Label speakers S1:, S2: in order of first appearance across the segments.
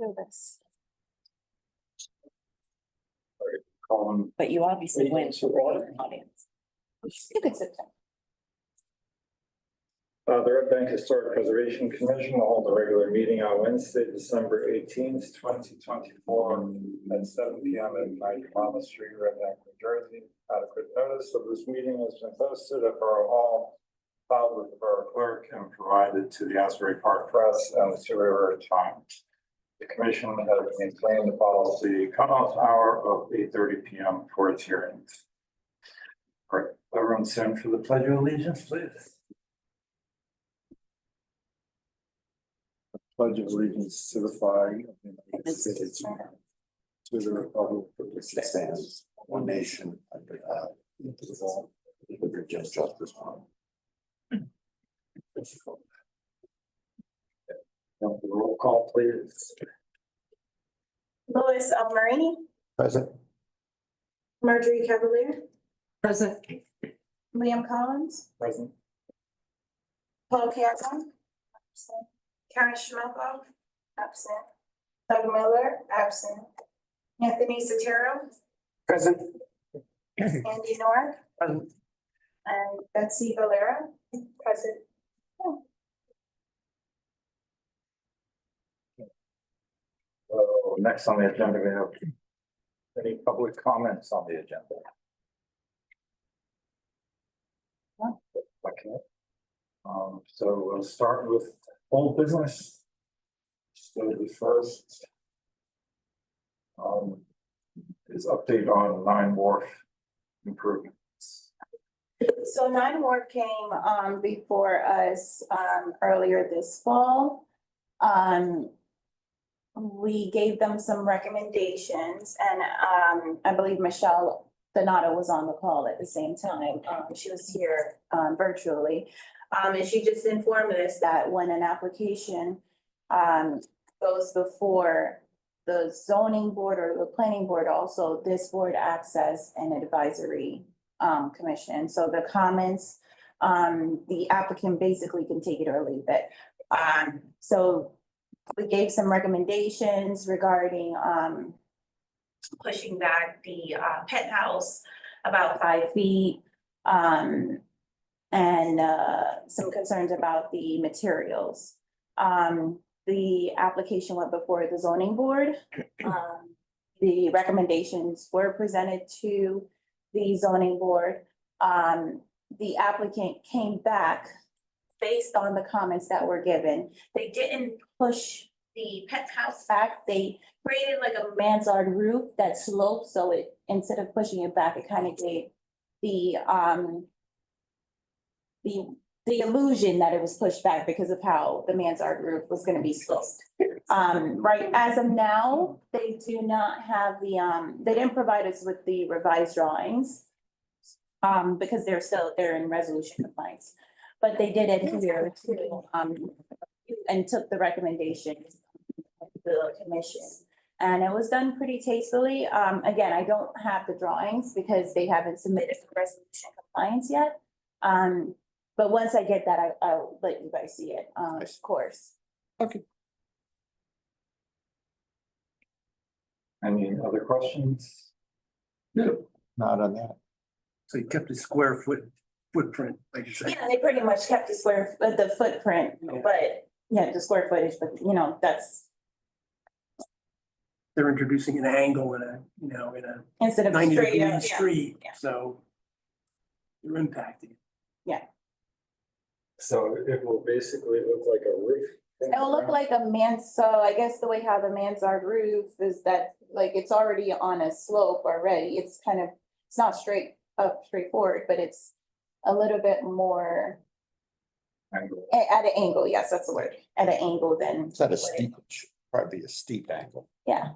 S1: do this.
S2: Column.
S1: But you obviously
S2: Wait,
S1: went
S2: so
S1: to
S2: what?
S1: the audience. You could sit down.
S2: The Red Bank Historic Preservation Commission will hold a regular meeting on Wednesday, December 18th, 2024 at 7 p.m. at 90 Monmouth Street, Red Bank, New Jersey. Adequate notice of this meeting has been posted at Borough Hall, filed with the Borough Clerk, and provided to the Asbury Park Press and the Superior Times. The commission has maintained the policy cutoff hour of 8:30 p.m. for its hearings. All right, everyone stand for the Pledge of Allegiance, please. Pledge of allegiance to the flag of the United States, to the republic for which it stands, one nation, under God, indivisible, with liberty and justice for all. Roll call, please.
S3: Louis Almarini,
S2: Present.
S3: Marjorie Cavalier,
S1: Present.
S3: Liam Collins,
S2: Present.
S3: Paul Campbell, absent. Karen Schmelkov, absent. Doug Miller, absent. Anthony Sotero,
S2: Present.
S3: Andy North,
S2: Present.
S3: and Betsy Valera, present.
S2: Next on the agenda, we have any public comments on the agenda? Okay. So we'll start with old business. So the first is update on 9 Wharf improvements.
S3: So 9 Wharf came before us earlier this fall. We gave them some recommendations, and I believe Michelle Donato was on the call at the same time. She was here virtually. And she just informed us that when an application goes before the zoning board or the planning board, also this board acts as an advisory commission. So the comments, the applicant basically can take it or leave it. So we gave some recommendations regarding pushing back the penthouse about 5 feet. And some concerns about the materials. The application went before the zoning board. The recommendations were presented to the zoning board. The applicant came back based on the comments that were given. They didn't push the penthouse back. They created like a mansard roof that sloped, so it, instead of pushing it back, it kind of gave the illusion that it was pushed back because of how the mansard roof was gonna be sloped. Right, as of now, they do not have the, they didn't provide us with the revised drawings. Because they're in resolution compliance, but they did adhere to, and took the recommendations of the commission. And it was done pretty tastefully. Again, I don't have the drawings because they haven't submitted for resolution compliance yet. But once I get that, I'll let you guys see it, of course.
S2: Okay. Any other questions?
S4: No.
S2: Not on that.
S4: So you kept the square footprint, like you said.
S3: Yeah, they pretty much kept the footprint, but yeah, the square footage, but you know, that's
S4: They're introducing an angle in a
S3: instead of
S4: 90
S3: straight
S4: degree
S3: up,
S4: street,
S3: yeah.
S4: so you're impacting.
S2: So it will basically look like a roof.
S3: It'll look like so I guess the way how the mansard roof is that, like, it's already on a slope already. It's kind of, it's not straightforward, but it's a little bit more
S2: Angle.
S3: at an angle. Yes, that's the word. At an angle than.
S5: It's at a steep, probably a steep angle.
S3: Yeah.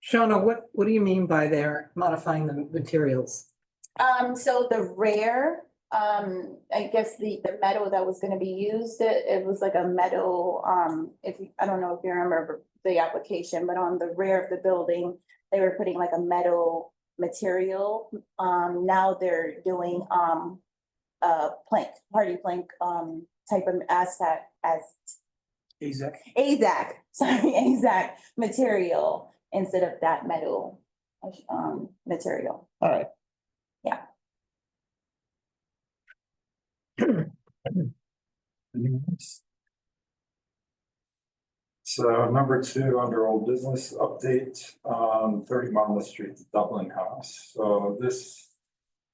S6: Shauna, what do you mean by they're modifying the materials?
S3: So the rear, I guess the metal that was gonna be used, it was like a metal, I don't know if you remember the application, but on the rear of the building, they were putting like a metal material. Now they're doing, plank, hardy plank, type of
S4: AZAC.
S3: AZAC, sorry, AZAC material instead of that metal, material.
S5: All right.
S2: Anyone else? So number two, under old business update, 30 Monmouth Street, the Dublin House. So this,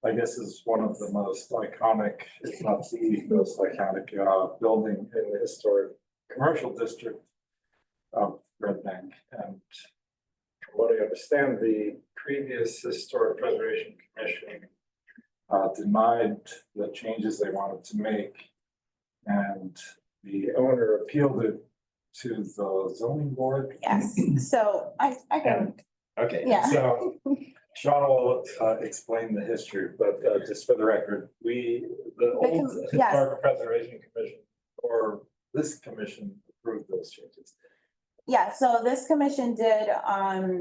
S2: I guess, is one of the most iconic, if not the most iconic, building in the historic commercial district of Red Bank. And from what I understand, the previous Historic Preservation Commission denied the changes they wanted to make. And the owner appealed it to the zoning board.
S3: Yes, so I can,
S5: Okay.
S3: yeah.
S2: So Sean will explain the history, but just for the record, the old
S3: yes.
S2: Historic Preservation Commission or this commission approved those changes.
S3: Yeah, so this commission did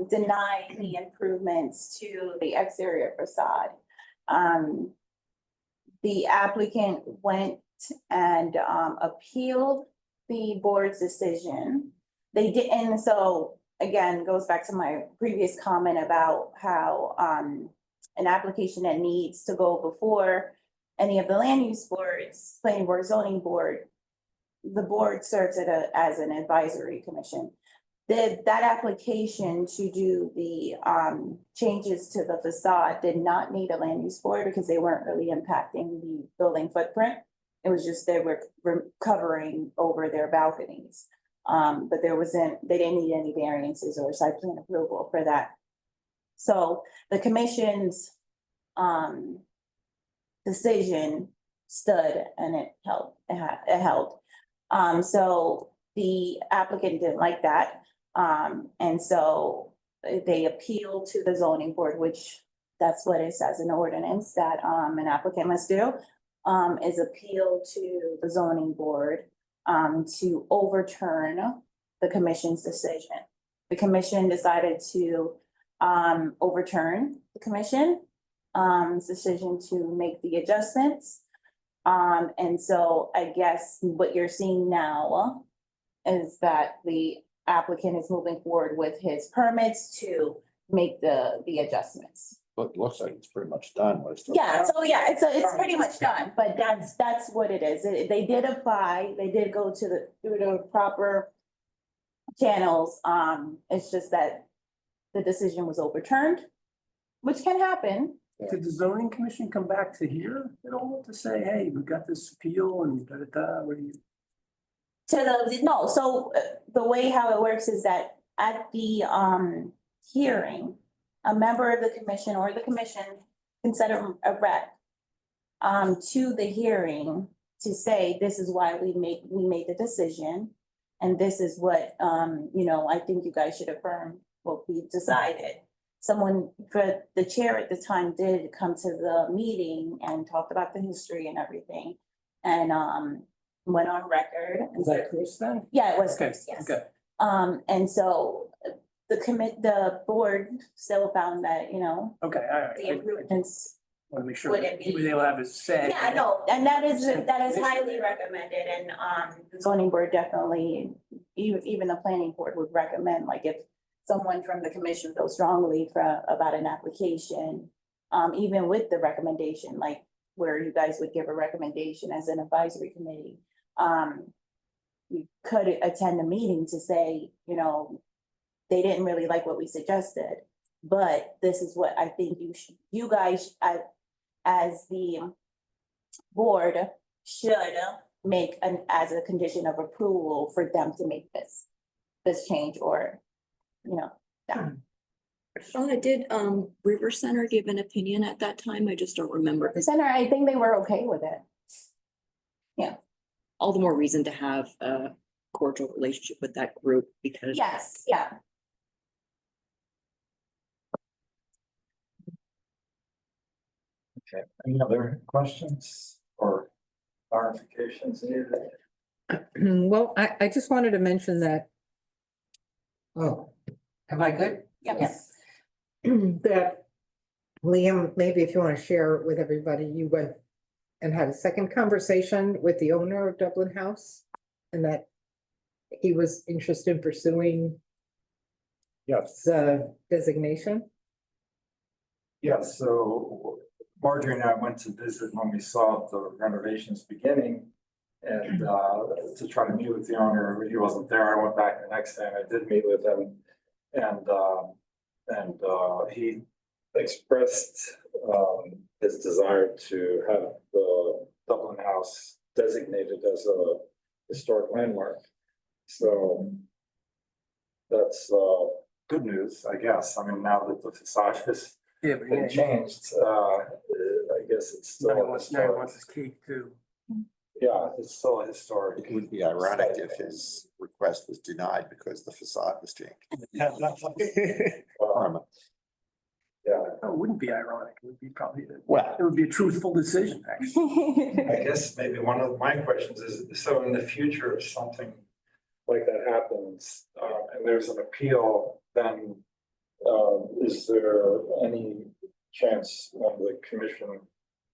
S3: deny the improvements to the exterior facade. The applicant went and appealed the board's decision. They didn't, so again, goes back to my previous comment about how an application that needs to go before any of the land use boards, planning board, zoning board, the board serves it as an advisory commission. That application to do the changes to the facade did not need a land use board because they weren't really impacting the building footprint. It was just they were covering over their balconies. But they didn't need any variances or site plan approval for that. So the commission's decision stood and it held. So the applicant didn't like that. And so they appealed to the zoning board, which that's what it says in the ordinance that an applicant must do, is appeal to the zoning board to overturn the commission's decision. The commission decided to overturn the commission's decision to make the adjustments. And so I guess what you're seeing now is that the applicant is moving forward with his permits to make the adjustments.
S5: Look, looks like it's pretty much done.
S3: Yeah, so yeah, it's pretty much done, but that's what it is. They did apply, they did go through the proper channels. It's just that the decision was overturned, which can happen.
S4: Did the zoning commission come back to here at all to say, hey, we got this appeal and what do you?
S3: No, so the way how it works is that at the hearing, a member of the commission or the commission can set a rep to the hearing to say, this is why we made the decision. And this is what I think you guys should affirm what we decided. Someone, for the chair at the time, did come to the meeting and talked about the history and everything. And went on record. And
S4: Was that Chris then?
S3: yeah, it was
S4: Okay,
S3: Chris, yes.
S4: okay.
S3: And so the board still found that,
S4: Okay, all right.
S3: the improvements.
S4: Want to make sure
S3: Wouldn't be-
S4: they'll have a say.
S3: Yeah, no, and that is highly recommended, and the zoning board definitely, even the planning board would recommend, like if someone from the commission feels strongly about an application, even with the recommendation, like where you guys would give a recommendation as an advisory committee, you could attend a meeting to say, they didn't really like what we suggested, but this is what I think you guys as the board should make as a condition of approval for them to make this change or, yeah.
S1: Shauna, did River Center give an opinion at that time? I just don't remember.
S3: The center, I think they were okay with it.
S1: All the more reason to have a cordial relationship with that group because.
S3: Yes, yeah.
S2: Okay, any other questions or clarifications needed?
S6: Well, I just wanted to mention that. Oh, am I good?
S3: Yes.
S6: That Liam, maybe if you want to share with everybody, you went and had a second conversation with the owner of Dublin House. And that he was interested in pursuing
S2: Yes.
S6: the designation?
S2: Yes, so Marjorie and I went to visit when we saw the renovations beginning. And to try to meet with the owner, he wasn't there. I went back the next day and I did meet with him. And he expressed his desire to have the Dublin House designated as a historic landmark. So that's good news, I guess. I mean, now that the facade has
S4: Yeah, but
S2: been
S4: yeah,
S2: changed, I guess it's still
S4: now he
S2: a
S4: wants
S2: historic.
S4: his cake too.
S2: Yeah, it's still a historic.
S5: It would be ironic if his request was denied because the facade was changed. Karma.
S2: Yeah,
S4: Oh, it wouldn't be ironic. It would be probably,
S5: Well,
S4: it would be a truthful decision, actually.
S2: I guess maybe one of my questions is, so in the future, if something like that happens, and there's an appeal, then is there any chance when the commission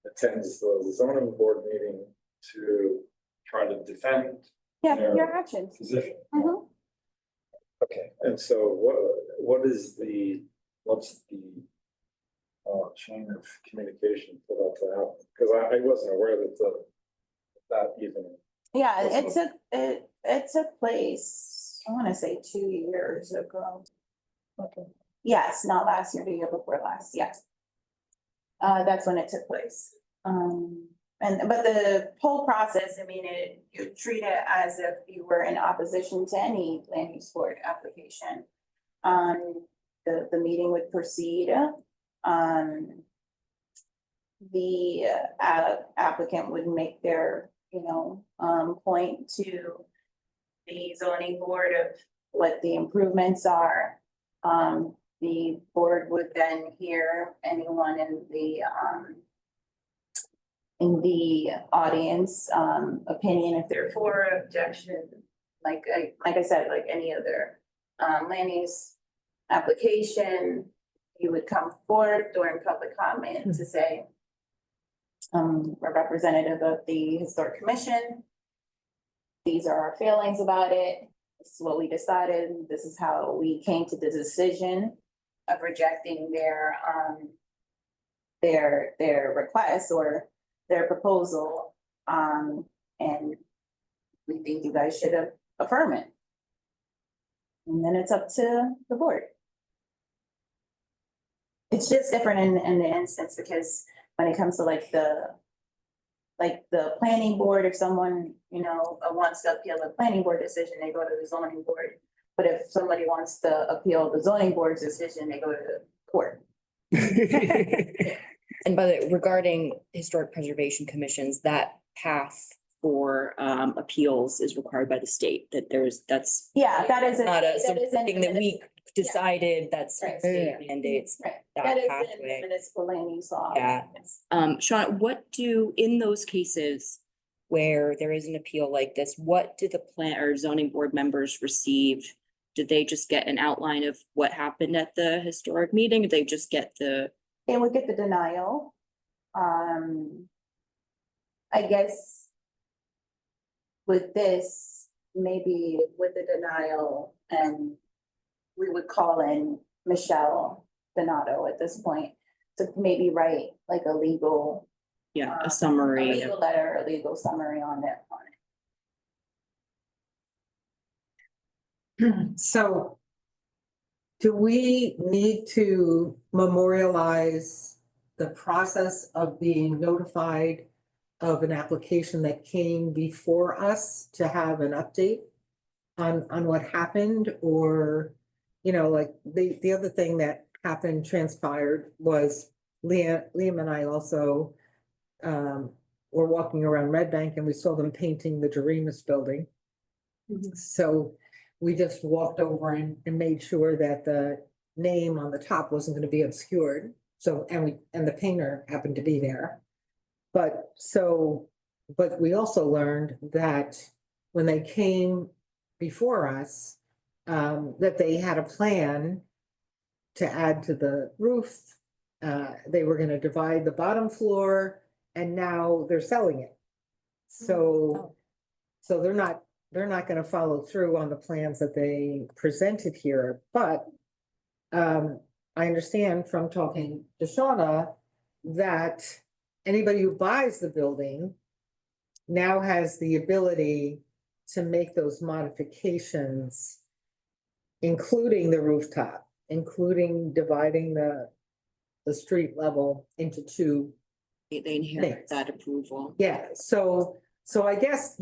S2: attends the zoning board meeting to try to defend
S3: Yeah,
S2: their
S3: your actions.
S2: position?
S3: Mhm.
S2: Okay, and so what's the chain of communication for that to happen? Because I wasn't aware that even.
S3: Yeah,
S2: Awesome.
S3: it took place, I wanna say 2 years ago. Okay. Yes, not last year, the year before last, yes. That's when it took place. But the whole process, I mean, you treat it as if you were in opposition to any land use board application. The meeting would proceed. The applicant would make their, point to the zoning board of what the improvements are. The board would then hear anyone in the audience, opinion, if they're for, objection, like I said, like any other land use application, you would come forward during public comment to say, a representative of the historic commission, these are our feelings about it, this is what we decided, this is how we came to the decision of rejecting their request or their proposal. And we think you guys should affirm it. And then it's up to the board. It's just different in the instance because when it comes to like the planning board, if someone, wants to appeal the planning board decision, they go to the zoning board. But if somebody wants to appeal the zoning board's decision, they go to the court.
S1: And by the, regarding historic preservation commissions, that path for appeals is required by the state, that's
S3: Yeah, that is.
S1: not
S3: that is in
S1: something that we decided, that's
S3: Right.
S1: state mandates.
S3: Right,
S1: that
S3: that is in
S1: pathway.
S3: municipal land use law.
S1: Yeah. Sean, in those cases where there is an appeal like this, what do the plan or zoning board members receive? Did they just get an outline of what happened at the historic meeting? Did they just get the?
S3: They would get the denial. I guess with this, maybe with the denial, and we would call in Michelle Donato at this point to maybe write like a legal.
S1: Yeah, a
S3: A
S1: summary.
S3: legal letter, a legal summary on it.
S6: So do we need to memorialize the process of being notified of an application that came before us to have an update on what happened? Or, like the other thing that happened, transpired, was Liam and I also were walking around Red Bank and we saw them painting the Doremus building. So we just walked over and made sure that the name on the top wasn't going to be obscured. So, and the painter happened to be there. But we also learned that when they came before us, that they had a plan to add to the roof. They were going to divide the bottom floor, and now they're selling it. So they're not they're not gonna follow through on the plans that they presented here, but I understand from talking to Shauna that anybody who buys the building now has the ability to make those modifications, including the rooftop, including dividing the street level into two.
S1: They inherit
S6: Thanks.
S1: that approval.
S6: Yeah, so I guess,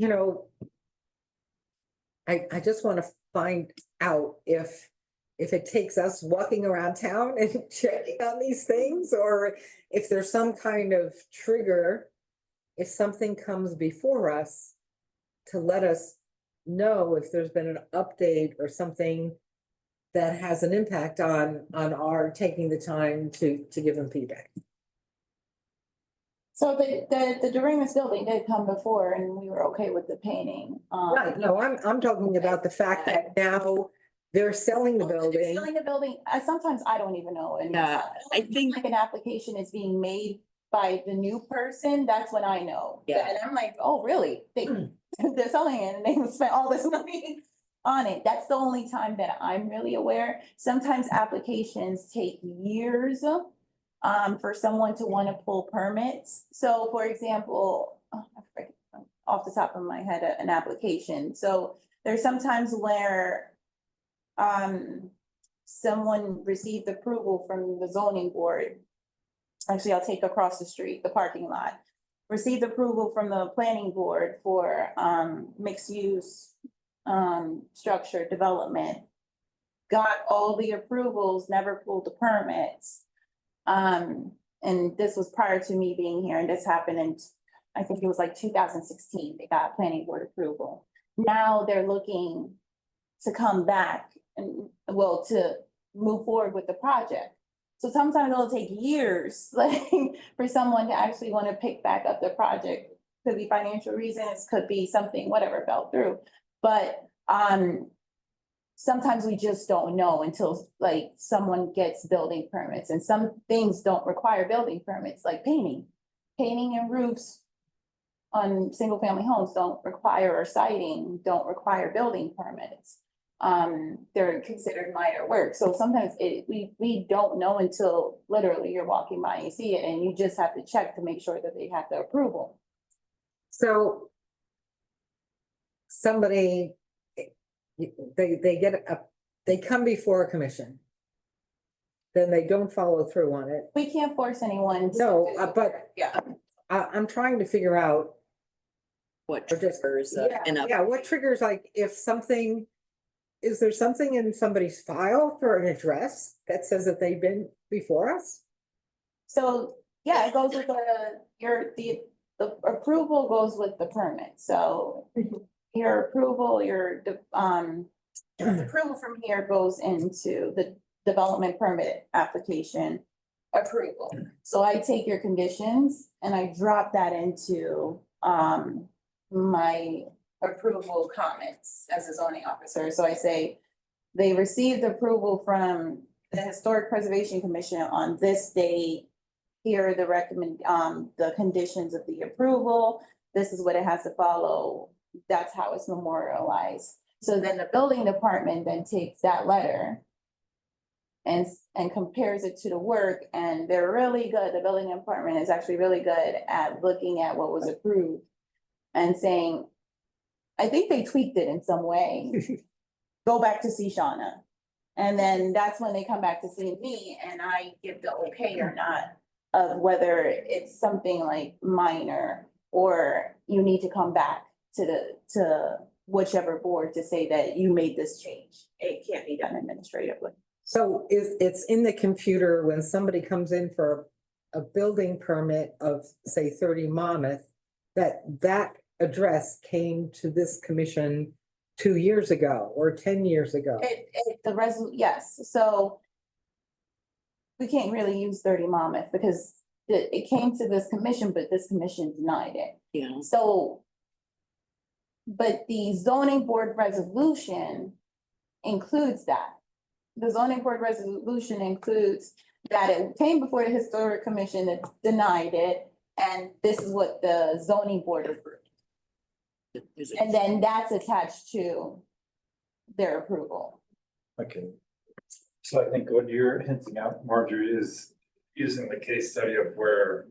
S6: I just want to find out if it takes us walking around town and checking on these things, or if there's some kind of trigger, if something comes before us to let us know if there's been an update or something that has an impact on our taking the time to give them feedback.
S3: So the Doremus building did come before and we were okay with the painting.
S6: Right, no, I'm talking about the fact that now they're selling the building.
S3: Selling the building, sometimes I don't even know. And
S1: Yeah, I think,
S3: like an application is being made by the new person, that's when I know.
S1: Yeah.
S3: And I'm like, oh, really? They're selling it and they spent all this money on it. That's the only time that I'm really aware. Sometimes applications take years for someone to want to pull permits. So for example, I forget off the top of my head, an application. So there's sometimes where someone received approval from the zoning board. Actually, I'll take across the street, the parking lot. Received approval from the planning board for mixed use structure development. Got all the approvals, never pulled the permits. And this was prior to me being here, and this happened in, I think it was like 2016, they got planning board approval. Now they're looking to come back and, well, to move forward with the project. So sometimes it'll take years, like, for someone to actually want to pick back up the project. Could be financial reasons, could be something, whatever fell through. But, sometimes we just don't know until like someone gets building permits, and some things don't require building permits, like painting. Painting and roofs on single family homes don't require, or siding don't require building permits. They're considered minor work. So sometimes we don't know until literally you're walking by and you see it, and you just have to check to make sure that they have the approval.
S6: So somebody, they come before a commission. Then they don't follow through on it.
S3: We can't force anyone.
S6: No, but
S3: Yeah.
S6: I'm trying to figure out,
S1: what
S6: Or just-
S1: triggers
S6: what triggers, like, if something, is there something in somebody's file for an address that says that they've been before us?
S3: So, yeah, it goes with the approval goes with the permit, so your approval, approval from here goes into the development permit application approval. So I take your conditions and I drop that into, my approval comments as a zoning officer. So I say, they received approval from the Historic Preservation Commission on this date. Here are the conditions of the approval. This is what it has to follow. That's how it's memorialized. So then the building department then takes that letter and compares it to the work, and they're really good. The building department is actually really good at looking at what was approved and saying, I think they tweaked it in some way. Go back to see Shauna. And then that's when they come back to see me and I give the okay or not of whether it's something like minor or you need to come back to whichever board to say that you made this change. It can't be done administratively.
S6: So it's in the computer when somebody comes in for a building permit of, say, 30 Monmouth, that address came to this commission 2 years ago or 10 years ago.
S3: Yes, so we can't really use 30 Monmouth because it came to this commission, but this commission denied it.
S1: Yeah.
S3: So, but the zoning board resolution includes that. The zoning board resolution includes that it came before the historic commission that denied it, and this is what the zoning board approved.
S1: There's a-
S3: And then that's attached to their approval.
S2: Okay. So I think what you're hinting at, Marjorie, is using the case study of where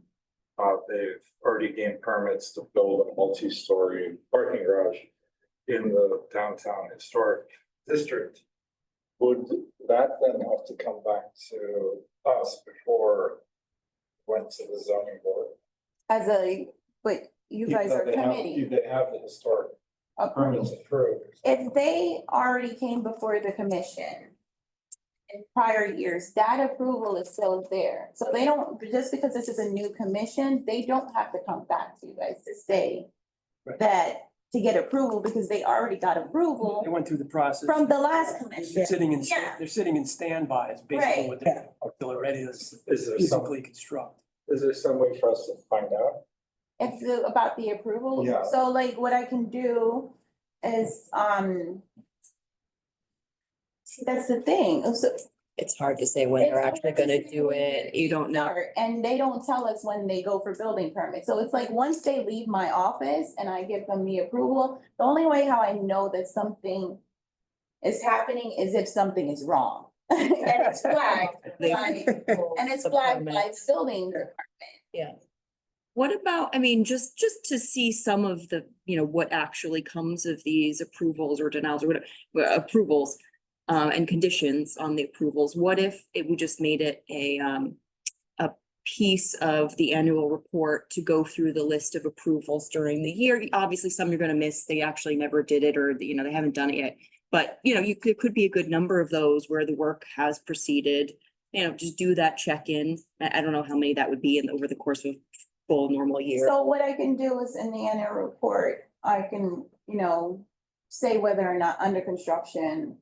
S2: they've already gained permits to build a multi-story parking garage in the downtown historic district. Would that then have to come back to us before it went to the zoning board?
S3: But you
S2: Even
S3: guys
S2: though
S3: are
S2: they have-
S3: committee.
S2: They have the historic permits approved.
S3: If they already came before the commission in prior years, that approval is still there. So they don't, just because this is a new commission, they don't have to come back to you guys to say
S4: Right.
S3: that, to get approval, because they already got approval
S4: They went through the process.
S3: from the last
S4: They're
S3: commission.
S4: sitting in,
S3: Yeah.
S4: they're sitting in standby is basically what they're, until they're ready to
S2: Is there some,
S4: physically construct.
S2: is there some way for us to find out?
S3: About the approval.
S2: Yeah.
S3: So like what I can do is, see, that's the thing. So
S1: It's hard to say when they're actually gonna do it. You don't know.
S3: And they don't tell us when they go for building permits. So it's like, once they leave my office and I give them the approval, the only way how I know that something is happening is if something is wrong. And it's flagged,
S1: They-
S3: like, and it's
S1: The
S3: flagged by
S1: permits.
S3: building department.
S1: What about, I mean, just to see some of the, what actually comes of these approvals or denials or whatever, approvals. And conditions on the approvals, what if we just made it a piece of the annual report to go through the list of approvals during the year? Obviously, some you're gonna miss, they actually never did it, or, they haven't done it yet. But, it could be a good number of those where the work has proceeded, just do that check-in. I don't know how many that would be over the course of a full normal year.
S3: So what I can do is in the annual report, I can, say whether or not under construction,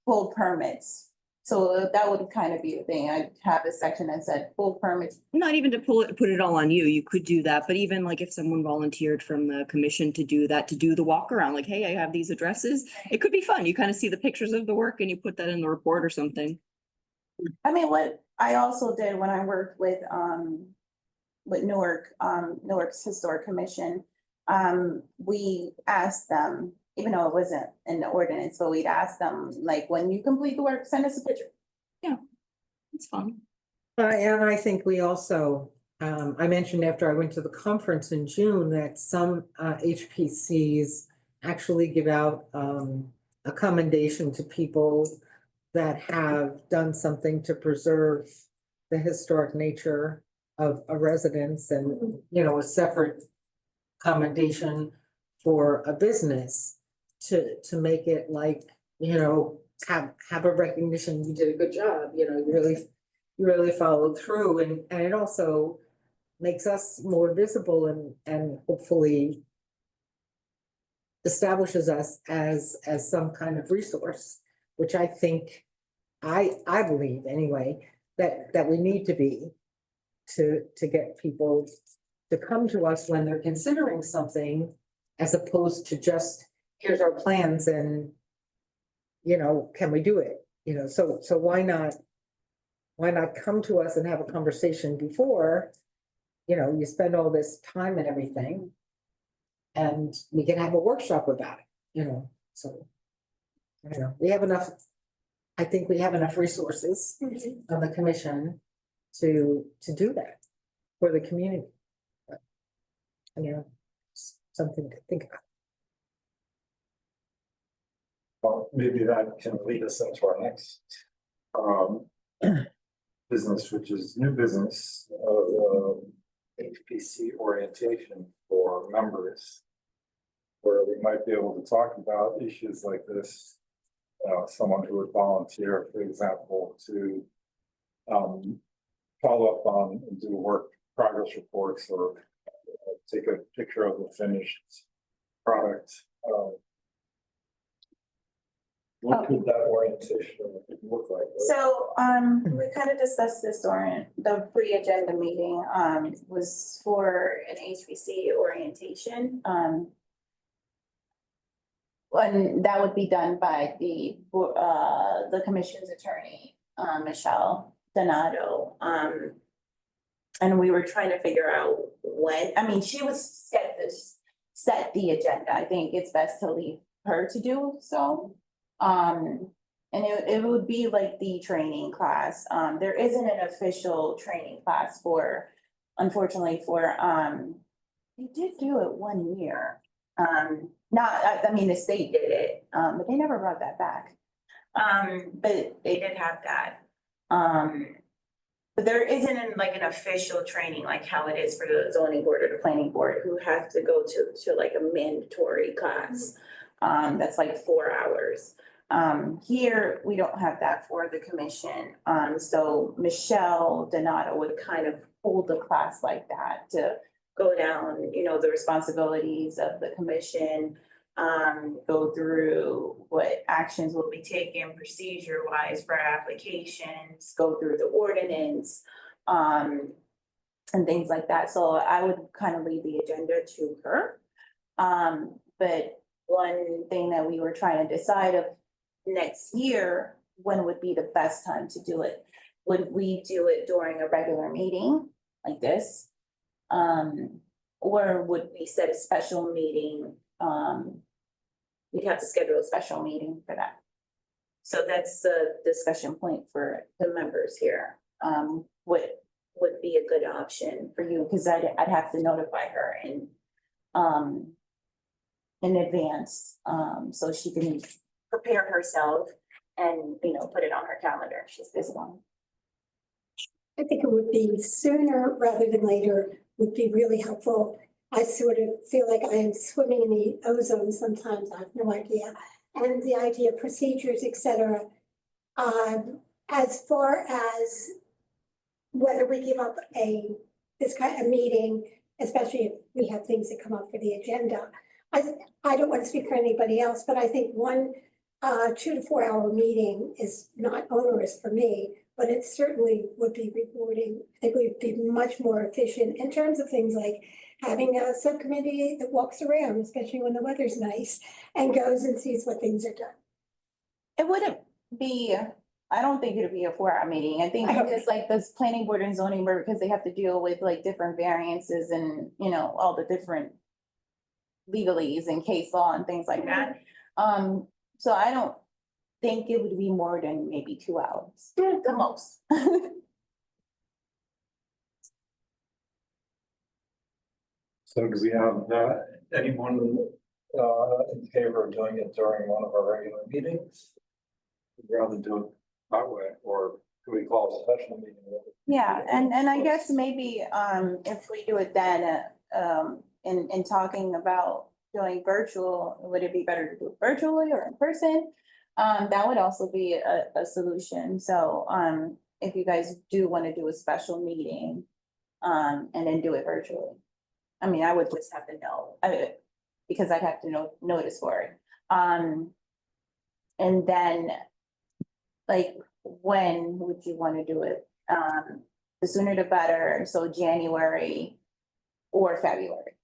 S3: pulled permits. So that would kind of be the thing. I'd have a section that said full permits.
S1: Not even to put it all on you, you could do that, but even like if someone volunteered from the commission to do that, to do the walk around, like, hey, I have these addresses. It could be fun. You kind of see the pictures of the work and you put that in the report or something.
S3: I mean, what I also did when I worked with Newark, Newark's Historic Commission, we asked them, even though it wasn't in the ordinance, but we'd ask them, like, when you complete the work, send us a picture.
S1: It's fun.
S6: And I think we also, I mentioned after I went to the conference in June that some HPCs actually give out a commendation to people that have done something to preserve the historic nature of a residence and, a separate commendation for a business to make it like, have a recognition, you did a good job, you really followed through, and it also makes us more visible and hopefully establishes us as some kind of resource, which I think, I believe anyway, that we need to be to get people to come to us when they're considering something, as opposed to just, here's our plans and, can we do it? So why not come to us and have a conversation before, you spend all this time and everything, and we can have a workshop about it, so. I don't know, we have enough, I think we have enough resources on the commission to do that for the community. But, something to think about.
S2: Well, maybe that can lead us into our next business, which is new business of HPC orientation for members, where we might be able to talk about issues like this. Someone who would volunteer, for example, to follow up on and do work progress reports, or take a picture of the finished product. What could that orientation look like?
S3: So, we kind of discussed this during the pre-agenda meeting, was for an HBC orientation, and that would be done by the commission's attorney, Michelle Donato. And we were trying to figure out when, I mean, she was set the agenda. I think it's best to leave her to do so. And it would be like the training class. There isn't an official training class for, unfortunately for, they did do it 1 year. I mean, the state did it, but they never brought that back. But they did have that. But there isn't like an official training like how it is for the zoning board or the planning board who have to go to like a mandatory class. That's like 4 hours. Here, we don't have that for the commission. So Michelle Donato would kind of hold the class like that to go down, you know, the responsibilities of the commission, go through what actions will be taken procedure wise for applications, go through the ordinance, and things like that. So I would kind of leave the agenda to her. But one thing that we were trying to decide of next year, when would be the best time to do it? Would we do it during a regular meeting like this? Or would we set a special meeting? We'd have to schedule a special meeting for that. So that's the discussion point for the members here. What would be a good option for you? Because I'd have to notify her in advance, so she can prepare herself and, you know, put it on her calendar. She's busy one.
S7: I think it would be sooner rather than later would be really helpful. I sort of feel like I am swimming in the ozone sometimes. I have no idea. And the idea of procedures, et cetera. As far as whether we give up this kind of meeting, especially if we have things that come up for the agenda. I don't want to speak for anybody else, but I think one 2 to 4 hour meeting is not onerous for me, but it certainly would be rewarding. I think we'd be much more efficient in terms of things like having a subcommittee that walks around, especially when the weather's nice, and goes and sees what things are done.
S3: It wouldn't be, I don't think it'd be a 4 hour meeting. I think it's like this planning board and zoning board, because they have to deal with like different variances and, you know, all the different legalese and case law and things like that. So I don't think it would be more than maybe 2 hours, the most.
S2: So do we have anyone in favor of doing it during one of our regular meetings? We'd rather do it that way, or do we call a special meeting?
S3: Yeah, and I guess maybe if we do it then, in talking about doing virtual, would it be better to do it virtually or in person? That would also be a solution. So if you guys do want to do a special meeting, and then do it virtually. I mean, I would just have to know, because I'd have to know notice for it. And then, like, when would you want to do it? The sooner the better, so January or February.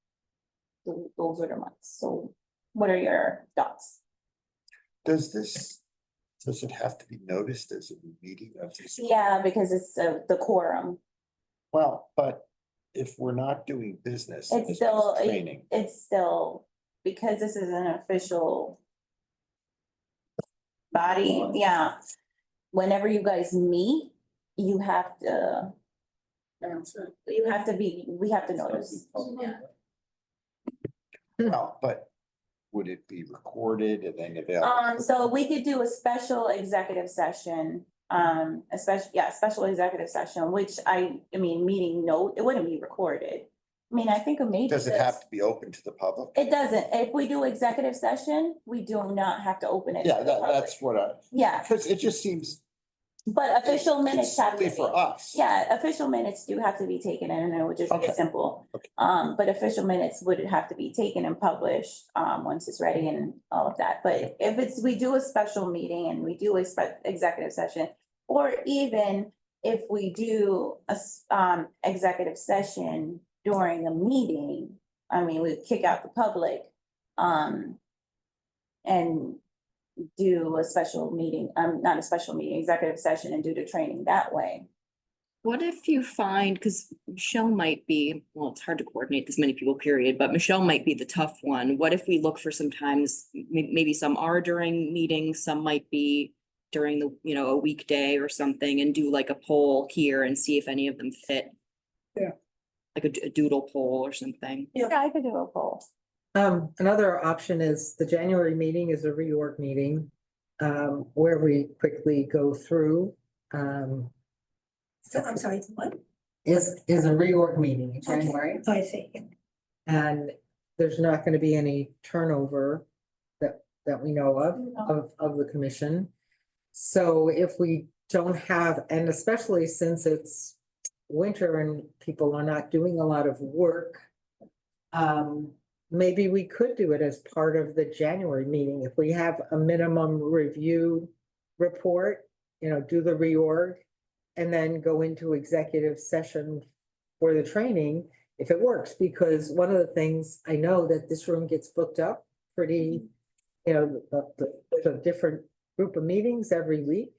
S3: Those are the months. So what are your thoughts?
S5: Does it have to be noticed as a meeting of this?
S3: Yeah, because it's the quorum.
S5: Well, but if we're not doing business.
S3: It's
S5: just
S3: still,
S5: Training.
S3: it's still, because this is an official body, yeah. Whenever you guys meet, you have to, we have to notice. Yeah.
S5: Well, but would it be recorded and then available?
S3: So we could do a special executive session, special executive session, which I mean, meeting note, it wouldn't be recorded. I mean, I think it maybe.
S5: Does it have to be open to the public?
S3: It doesn't. If we do executive session, we do not have to open it.
S5: Yeah,
S3: to the public.
S5: that's what
S3: Yeah,
S5: because it just seems.
S3: but official minutes have to
S5: Simply
S3: be.
S5: for us.
S3: Yeah, official minutes do have to be taken and it would just be
S5: Okay.
S3: simple.
S5: Okay.
S3: But official minutes would have to be taken and published, once it's ready and all of that. But if we do a special meeting and we do executive session, or even if we do a, executive session during a meeting, I mean, we kick out the public, and do a special meeting, not a special meeting, executive session and do the training that way.
S1: What if you find, because Michelle might be, well, it's hard to coordinate this many people, period, but Michelle might be the tough one. What if we look for sometimes, maybe some are during meetings, some might be during the, a weekday or something, and do like a poll here and see if any of them fit?
S4: Yeah.
S1: Like a doodle poll or something.
S3: Yeah, I could do a poll.
S6: Another option is the January meeting is a reorg meeting, where we quickly go through,
S7: So I'm sorry, what?
S6: is a reorg meeting in January.
S7: I see.
S6: And there's not gonna be any turnover that we know of the commission. So if we don't have, and especially since it's winter and people are not doing a lot of work, maybe we could do it as part of the January meeting. If we have a minimum review report, do the reorg and then go into executive session for the training, if it works, because one of the things I know that this room gets booked up pretty, there's a different group of meetings every week.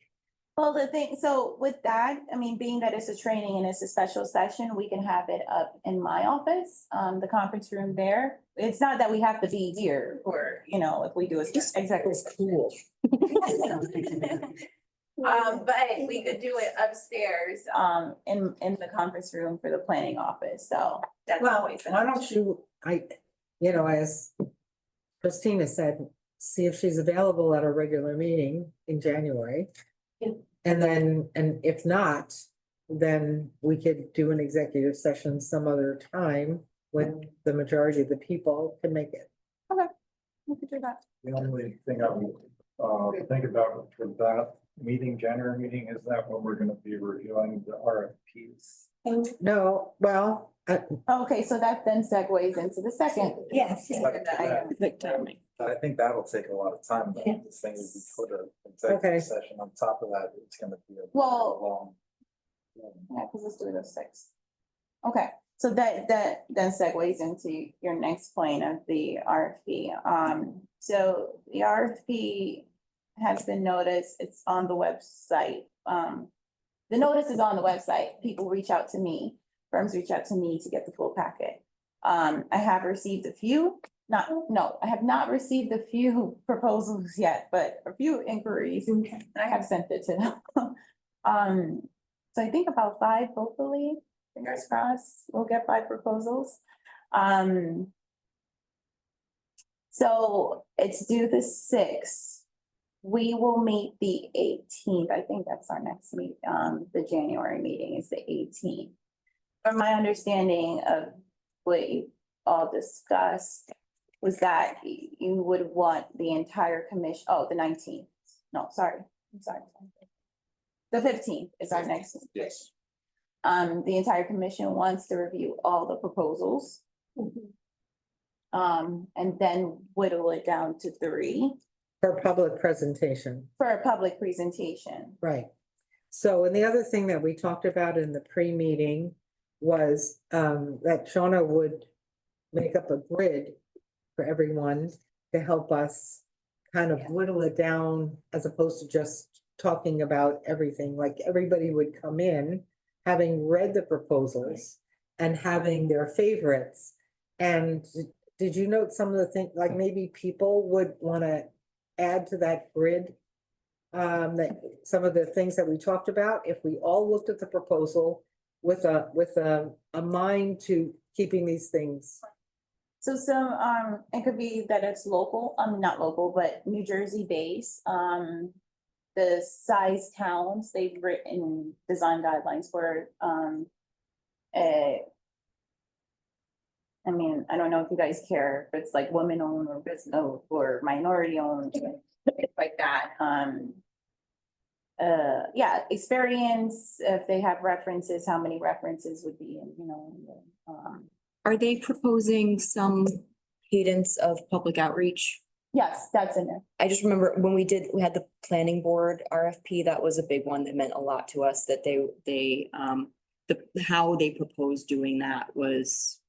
S3: Well, the thing, so with that, I mean, being that it's a training and it's a special session, we can have it up in my office, the conference room there. It's not that we have to be here or, if we do a exactly.
S6: Cool.
S3: But we could do it upstairs, in the conference room for the planning office, so that's
S6: Well,
S3: always. an
S6: why
S3: option.
S6: don't you, as Christina said, see if she's available at a regular meeting in January.
S7: Yeah.
S6: And then, and if not, then we could do an executive session some other time when the majority of the people can make it.
S3: We could do that.
S2: The only thing I would think about for that meeting, January meeting, is that when we're gonna be reviewing the RFPs.
S6: No, well,
S3: Okay, so that then segues into the second.
S7: Yes, yeah.
S3: agenda item.
S1: Good timing.
S2: I think that'll take a lot of time, but
S7: Yeah.
S2: the thing is, we put an
S6: Okay.
S2: executive session on top of that, it's gonna be a
S3: Well-
S2: long.
S3: Yeah, because let's do it at 6. Okay, so that then segues into your next point of the RFP. So the RFP has been noticed, it's on the website. The notice is on the website. People reach out to me, firms reach out to me to get the full packet. I have received a few, I have not received a few proposals yet, but a few inquiries.
S7: Okay.
S3: And I have sent it to them. So I think about 5, hopefully, fingers crossed, we'll get 5 proposals. So it's due the 6th. We will meet the 18th. I think that's our next meet, the January meeting is the 18th. From my understanding of what you all discussed was that you would want the entire commission, the 19th. No, sorry, I'm sorry. The 15th is our next. meeting.
S5: Yes.
S3: The entire commission wants to review all the proposals. And then whittle it down to 3
S6: for public presentation.
S3: for a public presentation.
S6: Right. So, and the other thing that we talked about in the pre-meeting was that Shauna would make up a grid for everyone to help us kind of whittle it down as opposed to just talking about everything. Like everybody would come in having read the proposals and having their favorites. And did you note some of the things, like maybe people would want to add to that grid? That some of the things that we talked about, if we all looked at the proposal with a mind to keeping these things.
S3: So some, it could be that it's local, not local, but New Jersey based. The size towns, they've written design guidelines for, I mean, I don't know if you guys care if it's like women owned or business or minority owned, things like that. Yeah, experience, if they have references, how many references would be in,
S1: Are they proposing some cadence of public outreach?
S3: yes, that's in there.
S1: I just remember when we had the planning board RFP, that was a big one that meant a lot to us, that how they proposed doing that was,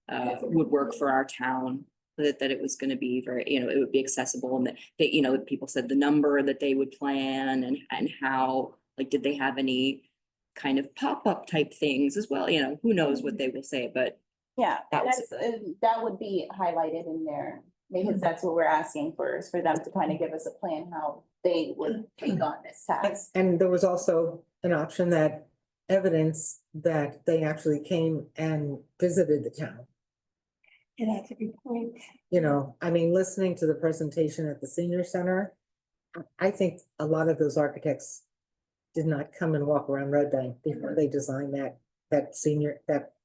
S1: would work for our town. That it was gonna be very, it would be accessible and that they, people said the number that they would plan and how, like, did they have any kind of pop-up type things as well, who knows what they will say, but
S3: Yeah,
S1: That was-
S3: that would be highlighted in there, because that's what we're asking for, is for them to kind of give us a plan how they would take on this task.
S6: And there was also an option that evidence that they actually came and visited the town.
S7: And that's a good point.
S6: I mean, listening to the presentation at the senior center, I think a lot of those architects did not come and walk around Red Bank before they designed that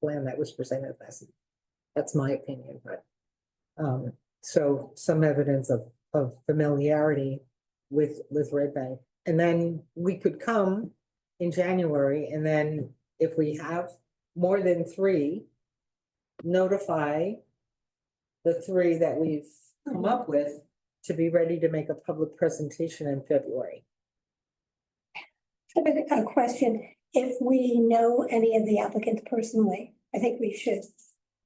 S6: plan that was presented last. That's my opinion, but, so some evidence of familiarity with Red Bank. And then we could come in January, and then if we have more than 3, notify the 3 that we've come up with to be ready to make a public presentation in February.
S7: So a question, if we know any of the applicants personally, I think we should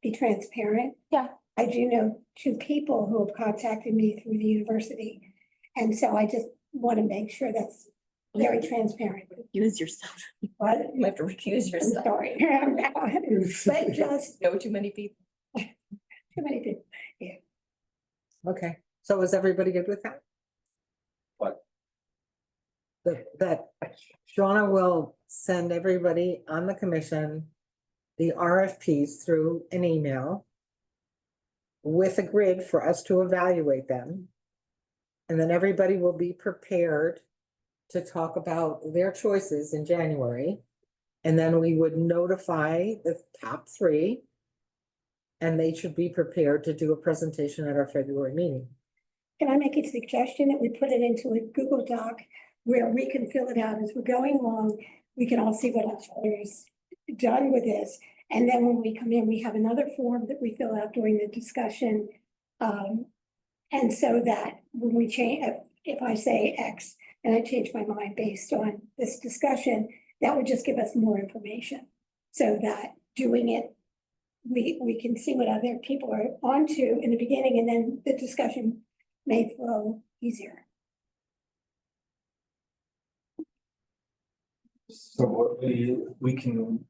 S7: be transparent.
S3: Yeah.
S7: I do know 2 people who have contacted me through the university. And so I just want to make sure that's very transparent.
S1: use yourself.
S7: But
S1: You have to recuse
S7: I'm
S1: yourself.
S7: sorry. But just
S1: Know too many people.
S7: too many people.
S6: Okay, so is everybody good with that?
S2: What?
S6: That Shauna will send everybody on the commission the RFPs through an email with a grid for us to evaluate them. And then everybody will be prepared to talk about their choices in January. And then we would notify the top 3. And they should be prepared to do a presentation at our February meeting.
S7: Can I make a suggestion that we put it into a Google Doc where we can fill it out as we're going along? We can all see what each other's done with this. And then when we come in, we have another form that we fill out during the discussion. And so that when we change, if I say X and I change my mind based on this discussion, that would just give us more information. So that doing it, we can see what other people are onto in the beginning, and then the discussion may flow easier.
S2: So what we can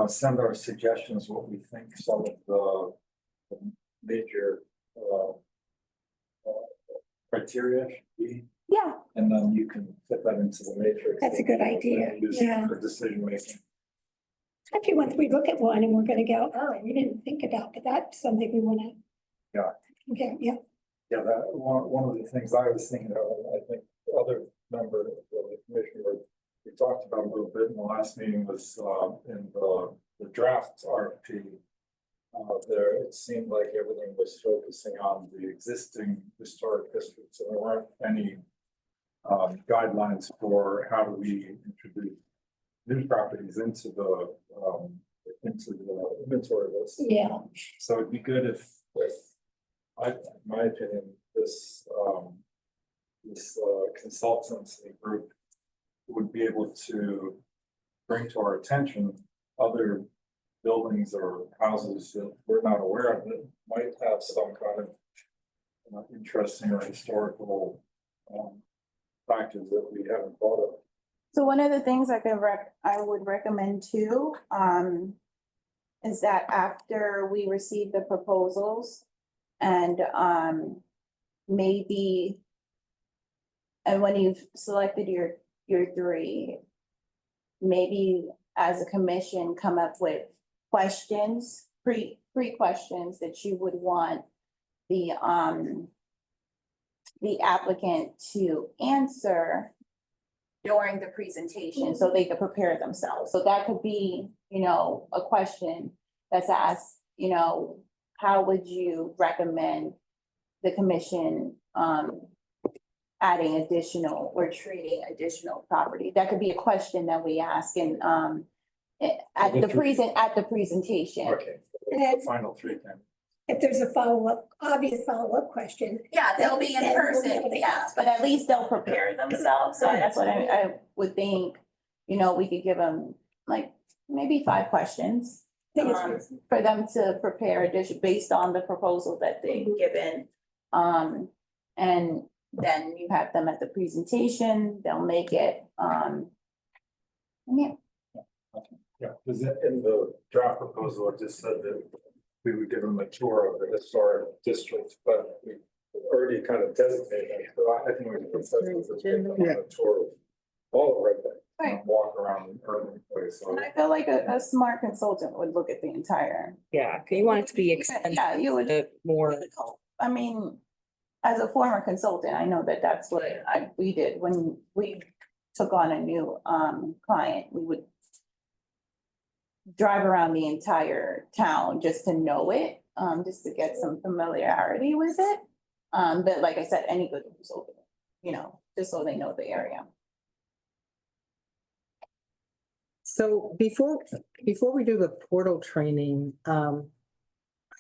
S2: send our suggestions, what we think some of the major criteria should be,
S3: Yeah,
S2: and then you can fit that into the matrix.
S7: That's a good idea,
S2: Use
S7: yeah.
S2: For decision making.
S7: Especially once we look at one and we're gonna go, oh, we didn't think about, but that's something we wanna.
S2: Yeah.
S7: Okay, yeah.
S2: Yeah, that one of the things I was thinking of, and I think the other member of the commission we talked about a little bit in the last meeting was in the draft RFP. There, it seemed like everything was focusing on the existing historic districts, and there weren't any guidelines for how do we introduce new properties into the inventory list.
S7: Yeah,
S2: So it'd be good if in my opinion, this consultancy group would be able to bring to our attention other buildings or houses that we're not aware of that might have some kind of interesting or historical factors that we haven't thought of.
S3: so one of the things I would recommend too, is that after we receive the proposals and, maybe, and when you've selected your 3, maybe as a commission, come up with questions, pre-questions that you would want the applicant to answer during the presentation, so they could prepare themselves. So that could be, a question that's asked, how would you recommend the commission, adding additional or treating additional property? That could be a question that we ask and, at the presentation.
S2: Okay, the final 3 then.
S7: if there's a obvious follow-up question.
S3: Yeah, they'll be in
S7: Then we'll be
S3: person,
S7: able to
S3: yeah,
S7: ask.
S3: but at least they'll prepare themselves, so that's what I would think. We could give them like maybe 5 questions.
S7: I think it's-
S3: For them to prepare addition based on the proposal that they've given. And then you have them at the presentation, they'll make it, yeah.
S2: Yeah, because in the draft proposal, it just said that we would give them a tour of the historic district, but we already kind of designated it. So I think we could set this as give them a tour of all of Red Bank.
S3: Right.
S2: Walk around the urban place. So
S3: And I feel like a smart consultant would look at the entire.
S1: Yeah, you want it to be expensive,
S3: Yeah, you would.
S1: more,
S3: I mean, as a former consultant, I know that that's what we did when we took on a new client. We would drive around the entire town just to know it, just to get some familiarity with it. But like I said, any good consultant, just so they know the area.
S6: So before we do the portal training, I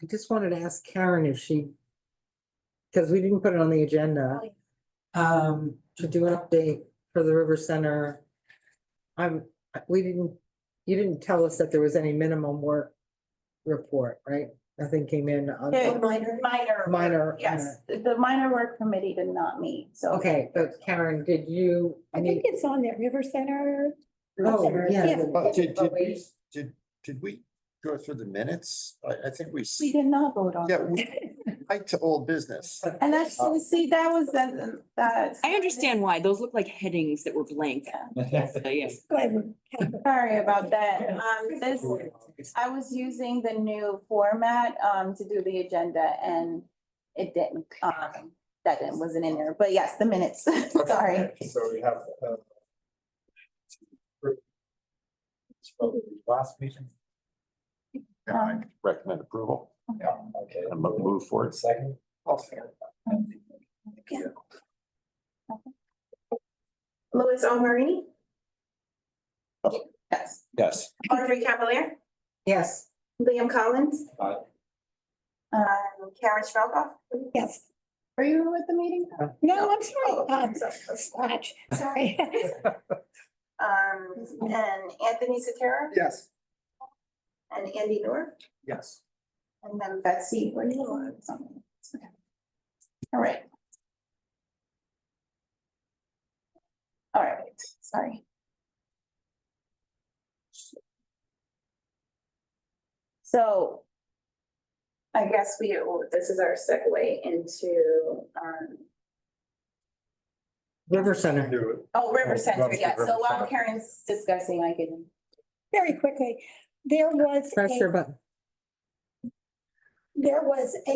S6: just wanted to ask Karen if she, because we didn't put it on the agenda, to do an update for the River Center. You didn't tell us that there was any minimum work report, right? Nothing came in on.
S3: Yeah.
S7: Minor.
S6: Minor.
S3: Yes, the minor work committee did not meet, so.
S6: Okay, but Karen, did you?
S7: I think it's on there, River Center.
S6: Oh, yeah.
S7: Yeah.
S5: Oh, did we go through the minutes? I think we.
S3: We did not vote on.
S5: Yeah,
S3: it.
S5: right to old business.
S3: And that's, see, that was that.
S1: I understand why, those look like headings that were blank. So, yes.
S3: Sorry about that. I was using the new format, to do the agenda and it didn't, wasn't in there, but yes, the minutes, sorry.
S2: So we have. Last meeting.
S5: I recommend approval
S2: Yeah, okay.
S5: and move forward.
S2: Second. I'll second.
S3: Louis O'Marini? Yes.
S5: Yes.
S3: Audrey Cavalier?
S6: Yes.
S3: Liam Collins?
S2: Aye.
S3: Karen Strokoff?
S7: Yes.
S3: Were you at the meeting?
S7: No, I'm sorry. Scratch, sorry.
S3: And Anthony Sotero?
S2: Yes.
S3: And Andy Noor?
S2: Yes.
S3: And then Betsy, what do you want? Okay. All right. All right, sorry. So I guess this is our segue into,
S6: River Center.
S3: River Center,
S2: River
S3: yeah. So while
S2: Center.
S3: Karen's discussing, I can.
S7: Very quickly, there was
S6: Press your
S7: a,
S6: button.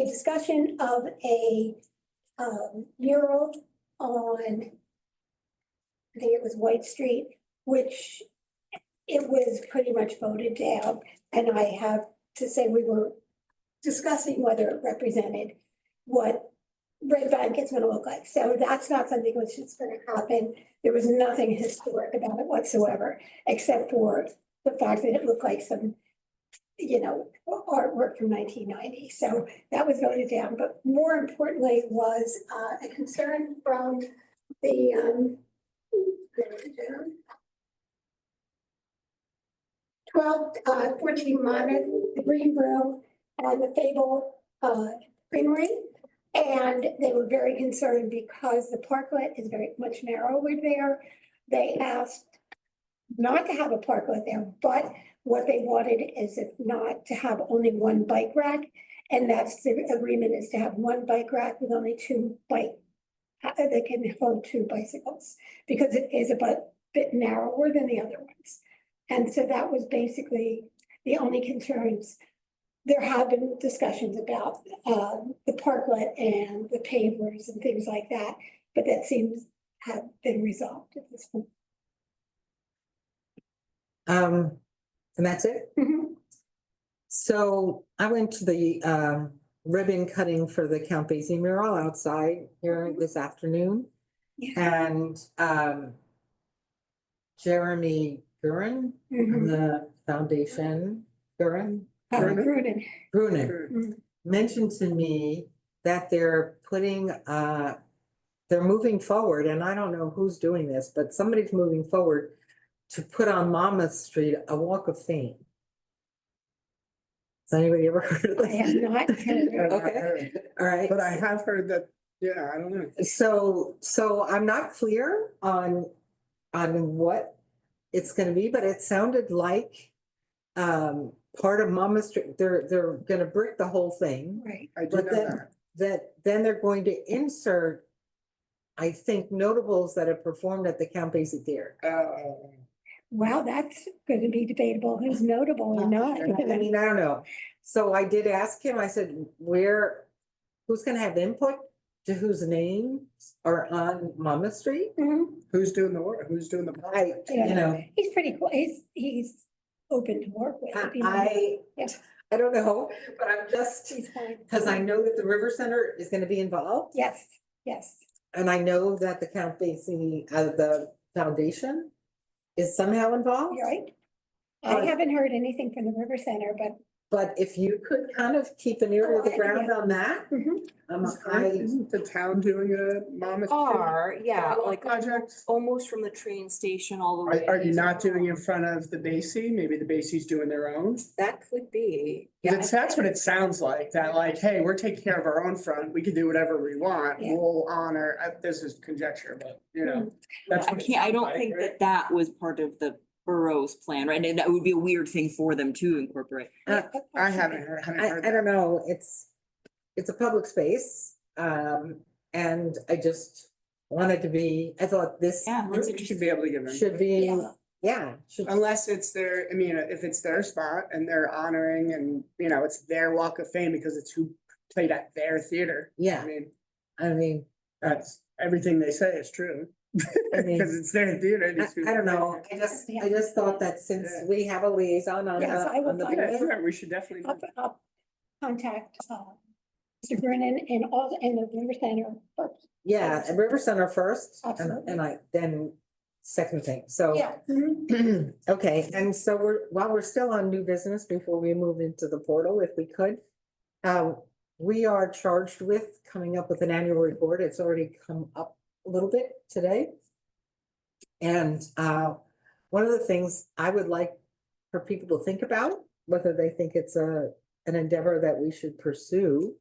S7: discussion of a mural on, I think it was White Street, which it was pretty much voted down. And I have to say, we were discussing whether it represented what Red Bank is gonna look like. So that's not something which is gonna happen. There was nothing historic about it whatsoever, except for the fact that it looked like some, artwork from 1990. So that was voted down, but more importantly was a concern from the 14 Monmouth, the Green Room, and the Fable Greenery. And they were very concerned because the parklet is very much narrower there. They asked not to have a parklet there, but what they wanted is if not to have only one bike rack. And that's the agreement, is to have one bike rack with only two they can hold two bicycles, because it is a bit narrower than the other ones. And so that was basically the only concerns. There have been discussions about the parklet and the pavers and things like that, but that seems to have been resolved at this point.
S6: And that's it?
S7: Mhm.
S6: So I went to the ribbon cutting for the Count Basie mural outside here this afternoon.
S7: Yeah.
S6: And Jeremy Gurin from
S7: Mhm.
S6: the foundation, Grunin
S7: Grunin.
S6: mentioned to me that they're moving forward, and I don't know who's doing this, but somebody's moving forward to put on Monmouth Street a walk of fame. Has anybody ever heard of
S7: I have
S6: this?
S7: not heard.
S6: Okay, all right.
S4: But I have heard that, yeah, I don't know.
S6: So I'm not clear on what it's gonna be, but it sounded like part of Mama Street, they're gonna brick the whole thing.
S7: Right.
S8: I do
S6: But
S8: know
S6: then, then they're going to insert, I think, notables that have performed at the Count Basie Theater.
S8: that.
S7: Wow, that's gonna be debatable, who's notable or not.
S6: I mean, I don't know. So I did ask him, I said, who's gonna have input to whose names are on Mama Street?
S7: Mhm.
S8: Who's doing the work? Who's doing the
S6: I,
S8: project?
S6: you know,
S7: He's pretty cool, he's open to work with. you know.
S6: I,
S7: Yeah.
S6: I don't know, but I'm just,
S7: He's fine.
S6: because I know that the River Center is gonna be involved.
S7: Yes, yes.
S6: And I know that the Count Basie, the foundation is somehow involved.
S7: You're right. I
S6: But-
S7: haven't heard anything from the River Center, but
S6: But if you could kind of keep an ear to the ground on that,
S7: mhm.
S8: Isn't the town doing a Mama?
S1: Yeah, like
S8: Project?
S1: almost from the train station all the way.
S8: Are you not doing in front of the Basie? Maybe the Basie's doing their own?
S1: That could be.
S8: 'Cause that's what it sounds like, that like, hey, we're taking care of our own front, we can do whatever we want,
S7: Yeah.
S8: we'll honor, this is conjecture, but you know. That's
S1: I
S8: what it
S1: can't, I
S8: sounds
S1: don't
S8: like,
S1: think
S8: right?
S1: that was part of the borough's plan, right? And that would be a weird thing for them to incorporate.
S8: I haven't heard
S6: I
S8: that.
S6: don't know, it's a public space. And I just wanted to be, I thought this
S1: Yeah, that's
S8: You should be able to give them.
S6: should be,
S7: Yeah.
S6: yeah, should,
S8: Unless it's their, I mean, if it's their spot and they're honoring and, you know, it's their walk of fame because it's who played at their theater.
S6: Yeah.
S8: I mean, that's, everything they say is true.
S6: I mean,
S8: Cause it's their theater.
S6: I
S8: these people
S6: don't know,
S8: play
S6: I just thought that since
S8: Yeah.
S6: we have a liaison on the,
S7: Yes, I will
S6: on the
S7: find
S8: there. Yeah,
S6: board.
S8: sure, we should definitely.
S7: I'll contact, Mr. Brennan and all, and the River Center first.
S6: Yeah, and River Center first,
S7: Absolutely.
S6: and I, then second thing, so.
S7: Yeah. mhm.
S6: Okay, and so while we're still on new business, before we move into the portal, if we could. We are charged with coming up with an annual report. It's already come up a little bit today. And one of the things I would like for people to think about, whether they think it's an endeavor that we should pursue.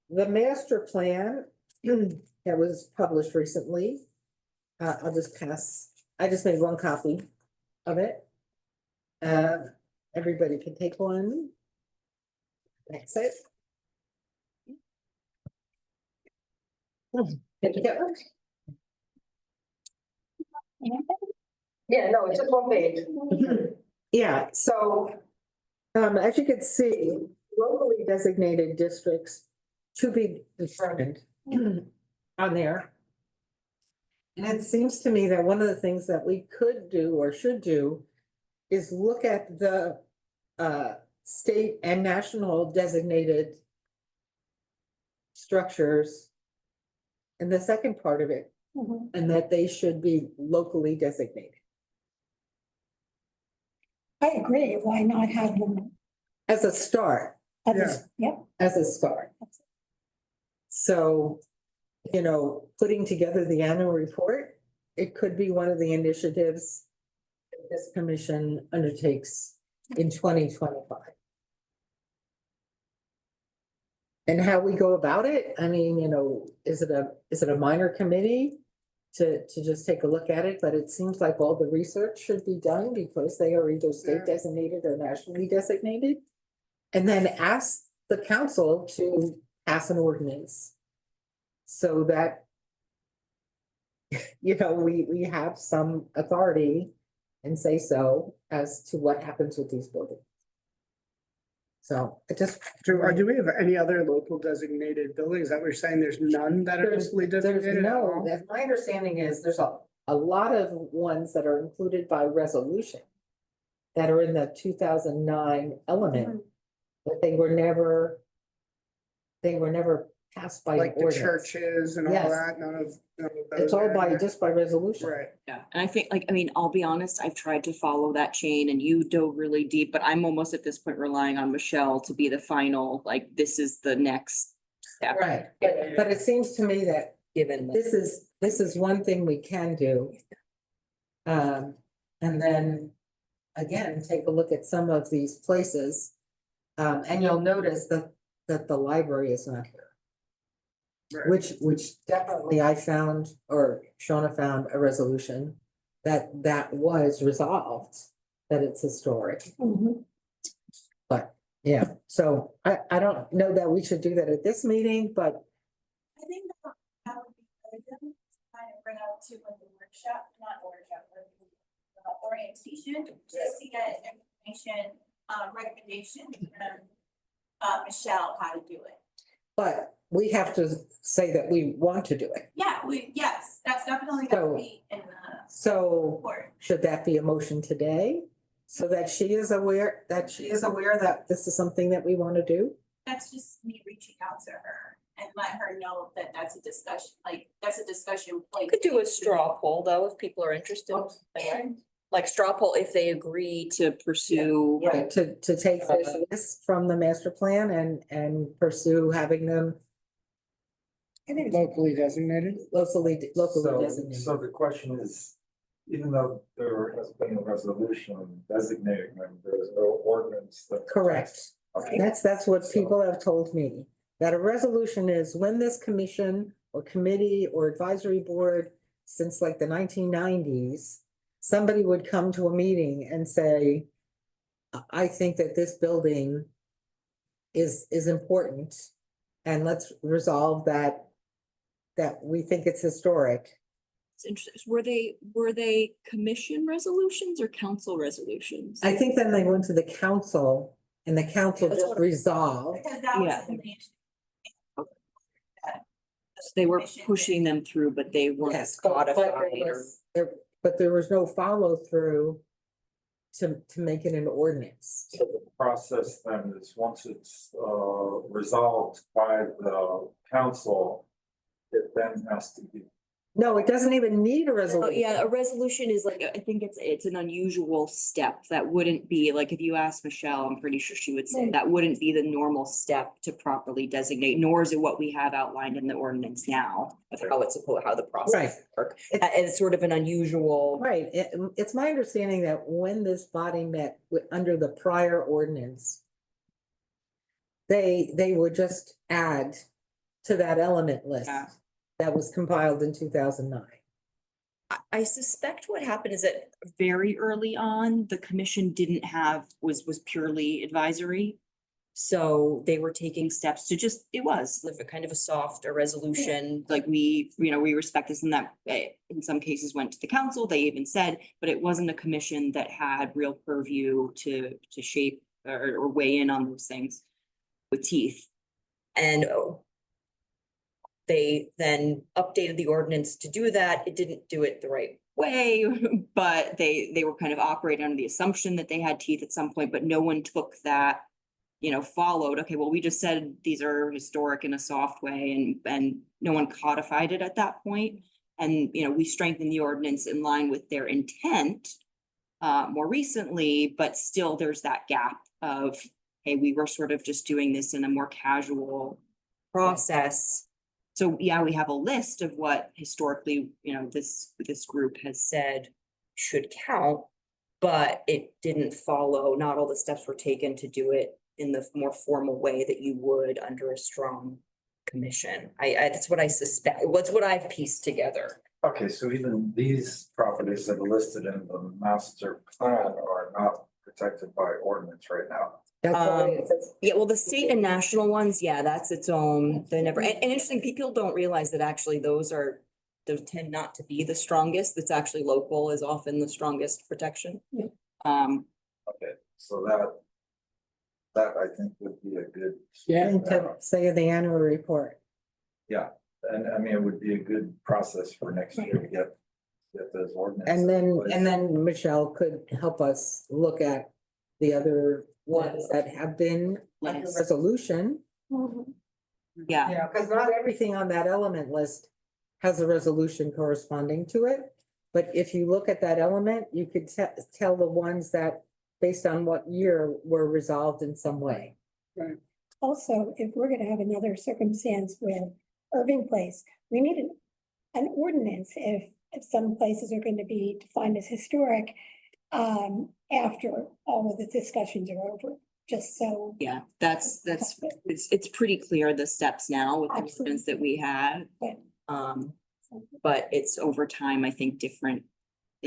S6: The master plan that was published recently. I'll just pass, I just made one copy of it. Everybody can take one. That's it. Did you get one? Yeah, no, it's just one page. Yeah, so, as you can see, locally designated districts to be determined on there. And it seems to me that one of the things that we could do or should do is look at the state and national designated structures in the second part of it,
S7: Mhm.
S6: and that they should be locally designated.
S7: I agree, why not have them?
S6: As a start,
S7: Yep.
S6: as a start. So, you know, putting together the annual report, it could be one of the initiatives that this commission undertakes in 2025. And how we go about it, I mean, you know, is it a minor committee to just take a look at it? But it seems like all the research should be done because they are either state designated or nationally designated. And then ask the council to pass an ordinance so that, you know, we have some authority and say so as to what happens with these buildings. So it just.
S8: Do we have any other local designated buildings that we're saying there's none that are locally
S6: There's
S8: designated? at
S6: no,
S8: all?
S6: that my understanding is there's a lot of ones that are included by resolution that are in the 2009 element, but they were never passed by an
S8: Like the
S6: ordinance.
S8: churches and all
S6: Yes.
S8: that, none of those.
S6: It's all
S8: are
S6: by,
S8: there.
S6: just by resolution.
S8: Right.
S1: Yeah, and I think, like, I mean, I'll be honest, I've tried to follow that chain and you dove really deep, but I'm almost at this point relying on Michelle to be the final, like, this is the next step.
S6: Right, but it seems to me that
S1: Given.
S6: this is one thing we can do. And then, again, take a look at some of these places. And you'll notice that the library is not here.
S8: Right.
S6: Which definitely I found, or Shawna found a resolution that was resolved, that it's historic.
S7: Mhm.
S6: But, yeah, so I don't know that we should do that at this meeting, but
S3: I think that would be good, to kind of bring out to like the workshop, not workshop, but orientation, just to get information, recommendation from Michelle how to do it.
S6: but we have to say that we want to do it.
S3: Yeah, yes, that's definitely
S6: So-
S3: gonna be in the
S6: So
S3: report.
S6: should that be a motion today? So that she is aware that this is something that we want to do?
S3: That's just me reaching out to her and let her know that that's a discussion, that's a discussion.
S1: You could do a straw poll though, if people are interested. Like straw poll, if they agree to pursue.
S6: Right, to take this list from the master plan and pursue having them
S8: Locally designated.
S6: locally
S2: So
S6: designated.
S2: the question is, even though there has been a resolution designating them, there is no ordinance that.
S6: Correct.
S2: Okay.
S6: That's what people have told me, that a resolution is when this commission or committee or advisory board, since like the 1990s, somebody would come to a meeting and say, I think that this building is important, and let's resolve that we think it's historic.
S1: It's interesting. Were they commission resolutions or council resolutions?
S6: I think then they went to the council, and the council
S1: That's
S6: just
S1: what-
S6: resolved.
S3: Because that was
S1: Yeah.
S3: in the.
S1: They were pushing them through, but they weren't
S6: Yes,
S1: codified
S6: but there was no follow through to make it an ordinance.
S2: So the process then is, once it's resolved by the council, it then has to be.
S6: No, it doesn't even need a
S1: Oh,
S6: resolution.
S1: yeah, a resolution is like, I think it's an unusual step that wouldn't be, like, if you ask Michelle, I'm pretty sure she would say that wouldn't be the normal step to properly designate, nor is it what we have outlined in the ordinance now of how it's supposed, how the
S6: Right.
S1: process works. And it's sort of an unusual.
S6: Right, it's my understanding that when this body met under the prior ordinance, they would just add to that element list
S1: Yeah.
S6: that was compiled in 2009.
S1: I suspect what happened is that very early on, the commission didn't have, was purely advisory. So they were taking steps to just, it was like a kind of a softer resolution, like we respect this, and that in some cases went to the council, they even said, but it wasn't a commission that had real purview to shape or weigh in on those things with teeth. And they then updated the ordinance to do that. It didn't do it the right way, but they were kind of operating under the assumption that they had teeth at some point, but no one took that, followed. Okay, well, we just said these are historic in a soft way, and no one codified it at that point. And, we strengthened the ordinance in line with their intent more recently, but still there's that gap of, hey, we were sort of just doing this in a more casual process. So, yeah, we have a list of what historically, this group has said should count, but it didn't follow, not all the steps were taken to do it in the more formal way that you would under a strong commission. That's what I suspect, what's what I've pieced together.
S2: Okay, so even these properties that are listed in the master plan are not protected by ordinance right now.
S6: That's what it is.
S1: Yeah, well, the state and national ones, yeah, that's its own, they never, and interesting, people don't realize that actually those tend not to be the strongest. It's actually local is often the strongest protection.
S7: Yeah.
S2: Okay, so that I think would be a good.
S6: And to say in the annual report.
S2: Yeah, and I mean, it would be a good process for next year to get those ordinances.
S6: And then Michelle could help us look at the other ones that have been under
S1: Yes.
S6: resolution.
S7: Mhm.
S1: Yeah,
S6: Because not everything on that element list has a resolution corresponding to it. But if you look at that element, you could tell the ones that, based on what year, were resolved in some way.
S7: Also, if we're gonna have another circumstance with Irving Place, we need an ordinance if some places are going to be defined as historic after all of the discussions are over, just so.
S1: yeah, it's pretty clear the steps now with the
S7: Absolutely.
S1: ordinance that we had.
S7: Yeah.
S1: But it's over time, I think, different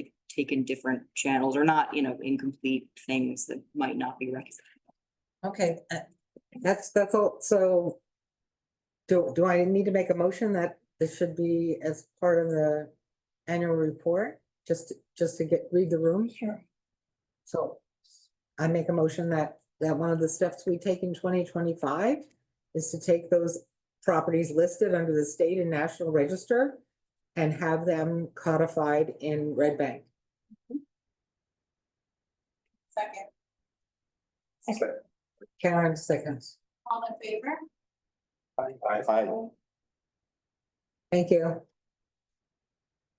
S1: they've taken different channels or not, incomplete things that might not be reconciled.
S6: Okay, that's all, so. Do I need to make a motion that this should be as part of the annual report, just to read the room?
S7: Sure.
S6: So I make a motion that one of the steps we take in 2025 is to take those properties listed under the state and national register and have them codified in Red Bank.
S3: Second,
S6: Karen seconds.
S3: all in favor?
S5: I,
S6: Thank you.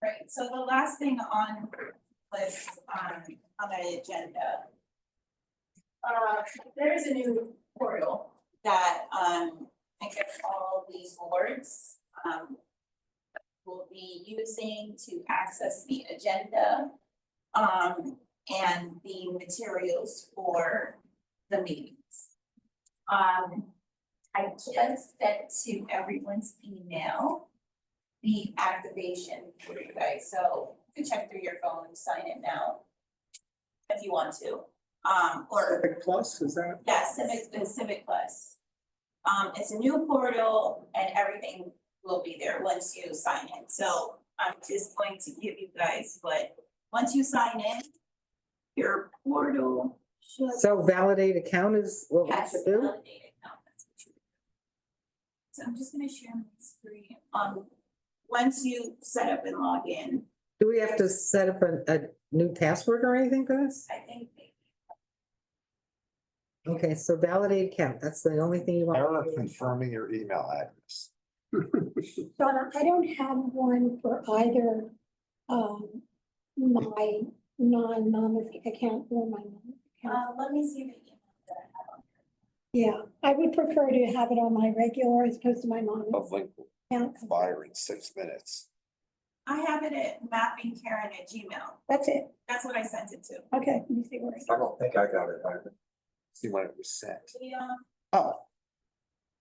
S3: Right, so the last thing on list, on the agenda. There's a new portal that, I guess all these boards, will be using to access the agenda, and the materials for the meetings. I just sent to everyone's email the activation for you guys, so you can check through your phone and sign in now if you want to, or
S8: Civic Plus, is that?
S3: yeah, Civic Plus. It's a new portal and everything will be there once you sign in, so I'm just going to give you guys what, once you sign in, your portal should.
S6: So validate account is what we
S3: Yes,
S6: should do?
S3: validated account, that's what you do. So I'm just gonna share my screen, once you set up and log in,
S6: Do we have to set up a new password or anything for this?
S3: I think maybe.
S6: Okay, so validate account, that's the only thing you want.
S5: error confirming your email address.
S7: Donna, I don't have one for either, my non-mom account or my mom account.
S3: Let me see the email that I have on.
S7: Yeah, I would prefer to have it on my regular as opposed to my mom's
S5: The link will
S7: account.
S5: expire in 6 minutes.
S3: I have it at mappingkaren@gmail.
S7: That's it.
S3: That's what I sent it to.
S7: Okay, let me see where it
S2: I don't think I got it either.
S5: See when it was sent.
S3: Yeah.
S5: Oh.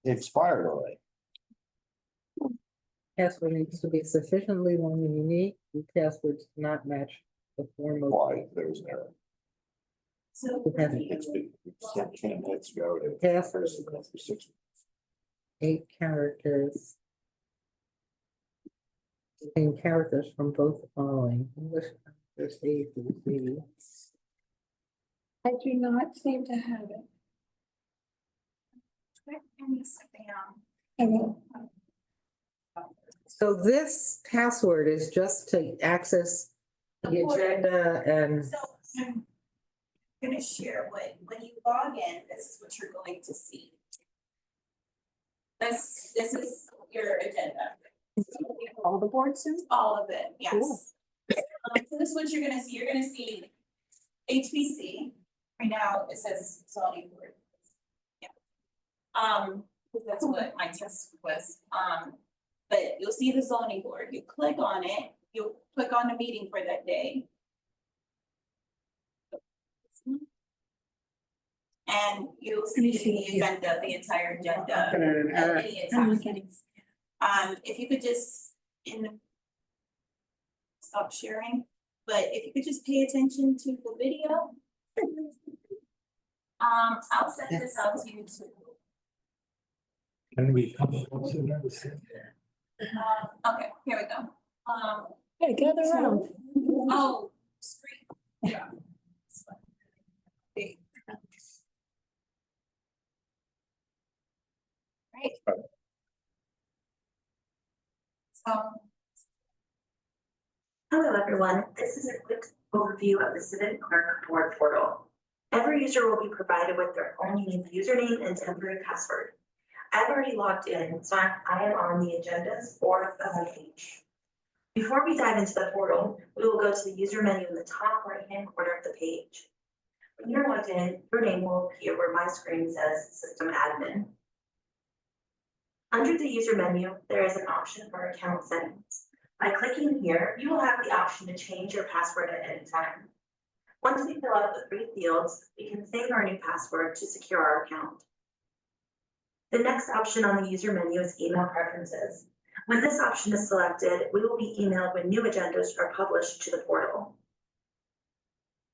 S5: It expired already.
S6: Password needs to be sufficiently long and unique, the passwords not match the form of.
S5: Why? There was an error.
S3: So.
S5: It's been 10 minutes ago.
S6: Password.
S5: First, for 6 minutes.
S6: 8 characters. Same characters from both the following, English characters A through Z.
S7: I do not seem to have it.
S3: Check any spam.
S7: I will.
S6: So this password is just to access the agenda and,
S3: So I'm gonna share when you log in, this is what you're going to see. This is your agenda.
S6: all the boards soon?
S3: All of it, yes.
S6: Cool.
S3: So this is what you're gonna see. You're gonna see HPC. Right now, it says zoning board. Yeah. Because that's what my test was. But you'll see the zoning board. You click on it, you'll click on the meeting for that day. And you'll see the agenda, the entire agenda.
S8: Looking at an error.
S3: and any attachments. If you could just stop sharing, but if you could just pay attention to the video. I'll send this out to you too.
S5: Can we come?
S3: Okay, here we go.
S7: Hey, gather around.
S3: Oh, screen. Yeah. Okay. Right. So.
S9: Hello, everyone. This is a quick overview of the Civic Clerk Board portal. Every user will be provided with their own unique username and temporary password. I've already logged in, so I am on the agendas or the homepage. Before we dive into the portal, we will go to the user menu in the top right-hand corner of the page. When you're logged in, your name will appear where my screen says System Admin. Under the user menu, there is an option for account settings. By clicking here, you will have the option to change your password at any time. Once we fill out the 3 fields, we can save our new password to secure our account. The next option on the user menu is email preferences. When this option is selected, we will be emailed when new agendas are published to the portal.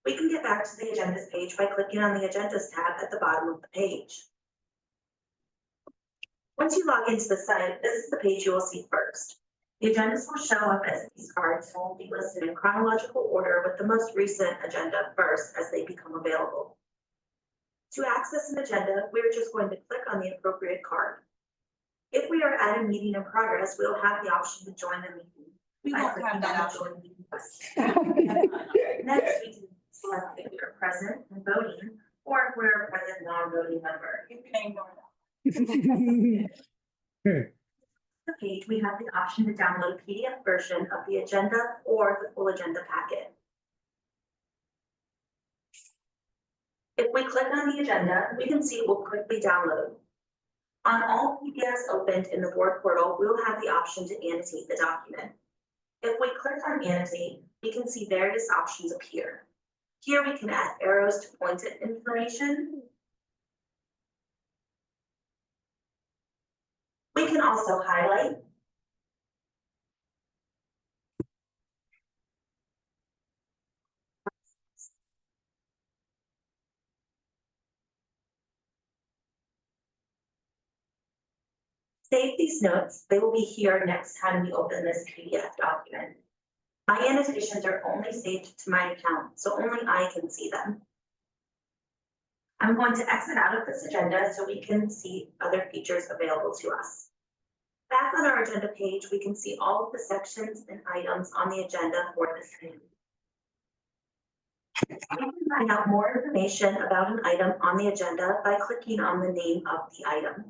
S9: We can get back to the agendas page by clicking on the agendas tab at the bottom of the page. Once you log into the site, this is the page you will see first. The agendas will show up as these cards and will be listed in chronological order with the most recent agenda first as they become available. To access an agenda, we're just going to click on the appropriate card. If we are at a meeting in progress, we'll have the option to join the meeting.
S3: We
S9: by
S3: won't
S9: clicking
S3: have that
S9: on
S3: option.
S9: Join Meeting Next, we can select if we are present and voting, or if we're a present non-voting member.
S3: You can ignore that.
S9: The page, we have the option to download a PDF version of the agenda or the full agenda packet. If we click on the agenda, we can see it will quickly download. On all PDFs opened in the board portal, we will have the option to annotate the document. If we click on annotate, we can see various options appear. Here we can add arrows to point at information. We can also highlight. Save these notes. They will be here next time we open this PDF document. My annotations are only saved to my account, so only I can see them. I'm going to exit out of this agenda so we can see other features available to us. Back on our agenda page, we can see all of the sections and items on the agenda for this meeting. We can find out more information about an item on the agenda by clicking on the name of the item.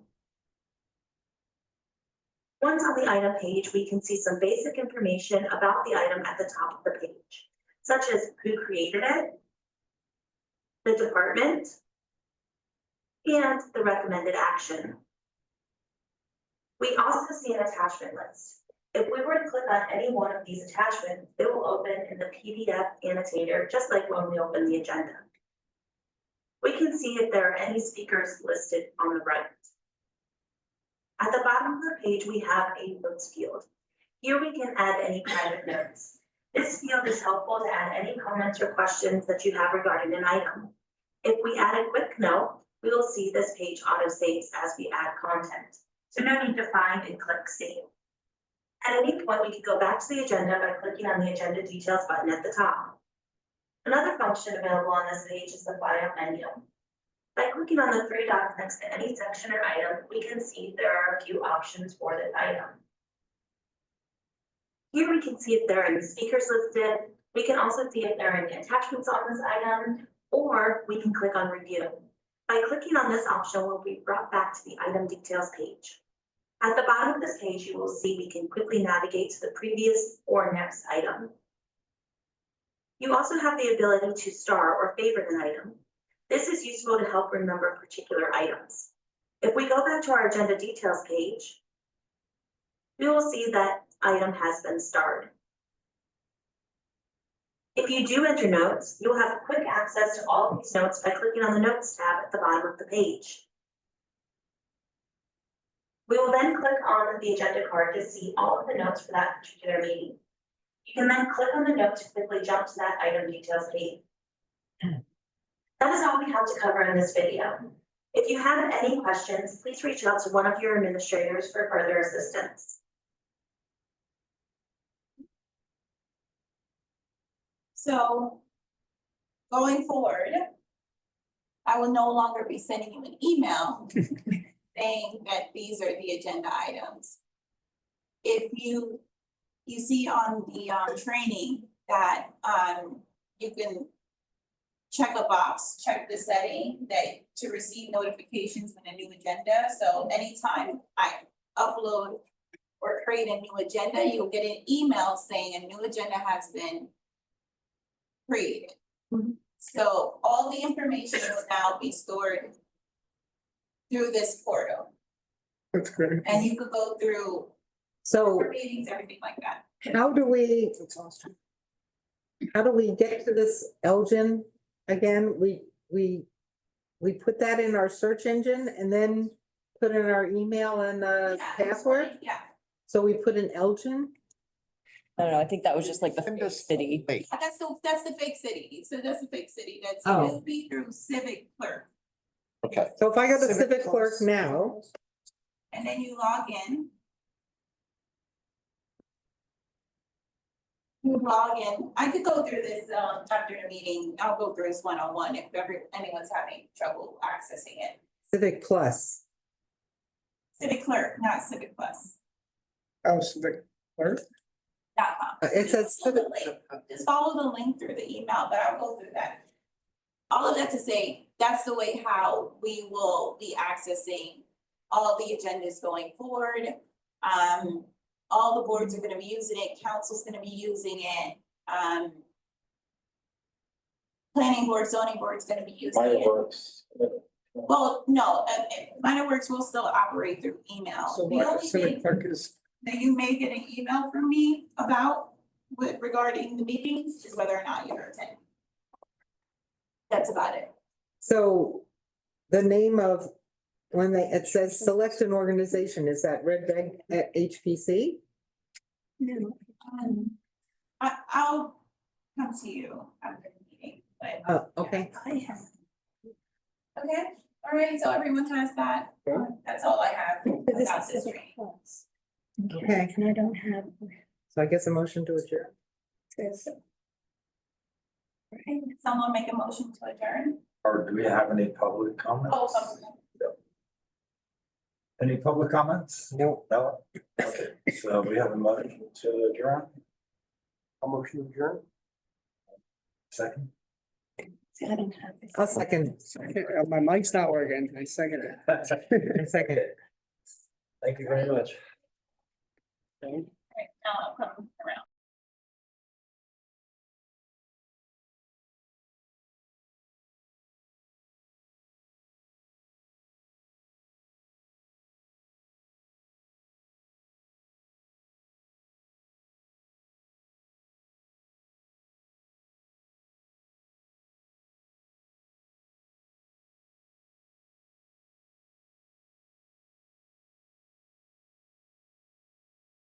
S9: Once on the item page, we can see some basic information about the item at the top of the page, such as who created it, the department, and the recommended action. We also see an attachment list. If we were to click on any one of these attachments, it will open in the PDF annotator, just like when we open the agenda. We can see if there are any speakers listed on the right. At the bottom of the page, we have a notes field. Here we can add any private notes. This field is helpful to add any comments or questions that you have regarding an item. If we add a quick note, we will see this page auto-saves as we add content. So no need to find and click save. At any point, we could go back to the agenda by clicking on the agenda details button at the top. Another function available on this page is the file menu. By clicking on the three dots next to any section or item, we can see there are a few options for this item. Here we can see if there are any speakers listed. We can also see if there are any attachments on this item, or we can click on review. By clicking on this option, we'll be brought back to the item details page. At the bottom of this page, you will see we can quickly navigate to the previous or next item. You also have the ability to star or favorite an item. This is useful to help remember particular items. If we go back to our agenda details page, we will see that item has been starred. If you do enter notes, you will have quick access to all of these notes by clicking on the Notes tab at the bottom of the page. We will then click on the agenda card to see all of the notes for that particular meeting. You can then click on the note to quickly jump to that item details page. That is all we have to cover in this video. If you have any questions, please reach out to one of your administrators for further assistance.
S3: So going forward, I will no longer be sending you an email saying that these are the agenda items. If you see on the training that you can check a box, check the setting that to receive notifications when a new agenda. So anytime I upload or create a new agenda, you'll get an email saying a new agenda has been created. So all the information will now be stored through this portal.
S8: That's great.
S3: And you could go through
S6: So
S3: meetings, everything like that.
S6: how do we get to this Elgin again? We put that in our search engine and then put in our email and
S3: Yeah,
S6: password?
S3: Yeah,
S6: So we put in Elgin?
S1: I don't know, I think that was just like the
S5: When
S1: big
S5: does-
S1: city.
S5: Wait,
S3: That's the big city, so that's the big city, that's,
S6: Oh.
S3: it'll be through civic clerk,
S5: okay.
S6: So if I go to
S5: Civic
S6: Civic Clerk
S5: Plus.
S6: now,
S3: and then you log in. You log in, I could go through this, after the meeting, I'll go through this one-on-one if anyone's having trouble accessing it.
S6: Civic Plus,
S3: Civic clerk, not Civic Plus,
S8: Oh, so the clerk?
S3: .com.
S6: It says
S3: Just follow the
S6: civic-
S3: link. Just follow the link through the email, but I'll go through that. All of that to say, that's the way how we will be accessing all the agendas going forward. All the boards are gonna be using it, council's gonna be using it, planning board, zoning board's gonna be using
S2: Mine
S3: it.
S2: works.
S3: Well, no, Minor Works will still operate through email.
S8: So
S3: The
S8: what
S3: only
S8: civic
S3: thing
S8: clerk is,
S3: that you may get an email from me about with regarding the meetings is whether or not you're attending. That's about it.
S6: so the name of, when it says select an organization, is that Red Bank at HPC?
S7: No,
S3: I'll come to you after the meeting, but,
S6: Oh, okay.
S7: I have.
S3: okay, all right, so everyone has that. That's all I have
S7: This
S3: about
S7: is
S3: this
S7: Civic
S3: training.
S7: Plus.
S6: Okay.
S7: And I don't have
S6: So I guess a motion to adjourn.
S7: this. Right,
S3: Someone make a motion to adjourn?
S2: Or do we have any public comments?
S3: Oh,
S2: Any public comments?
S6: No.
S2: No? Okay, so we have a motion to adjourn,
S4: A motion to adjourn?
S2: second.
S7: see, I don't have this.
S6: I'll second,
S8: my mic's not working, I second it.
S6: a second.
S2: Thank you very much.
S3: right, come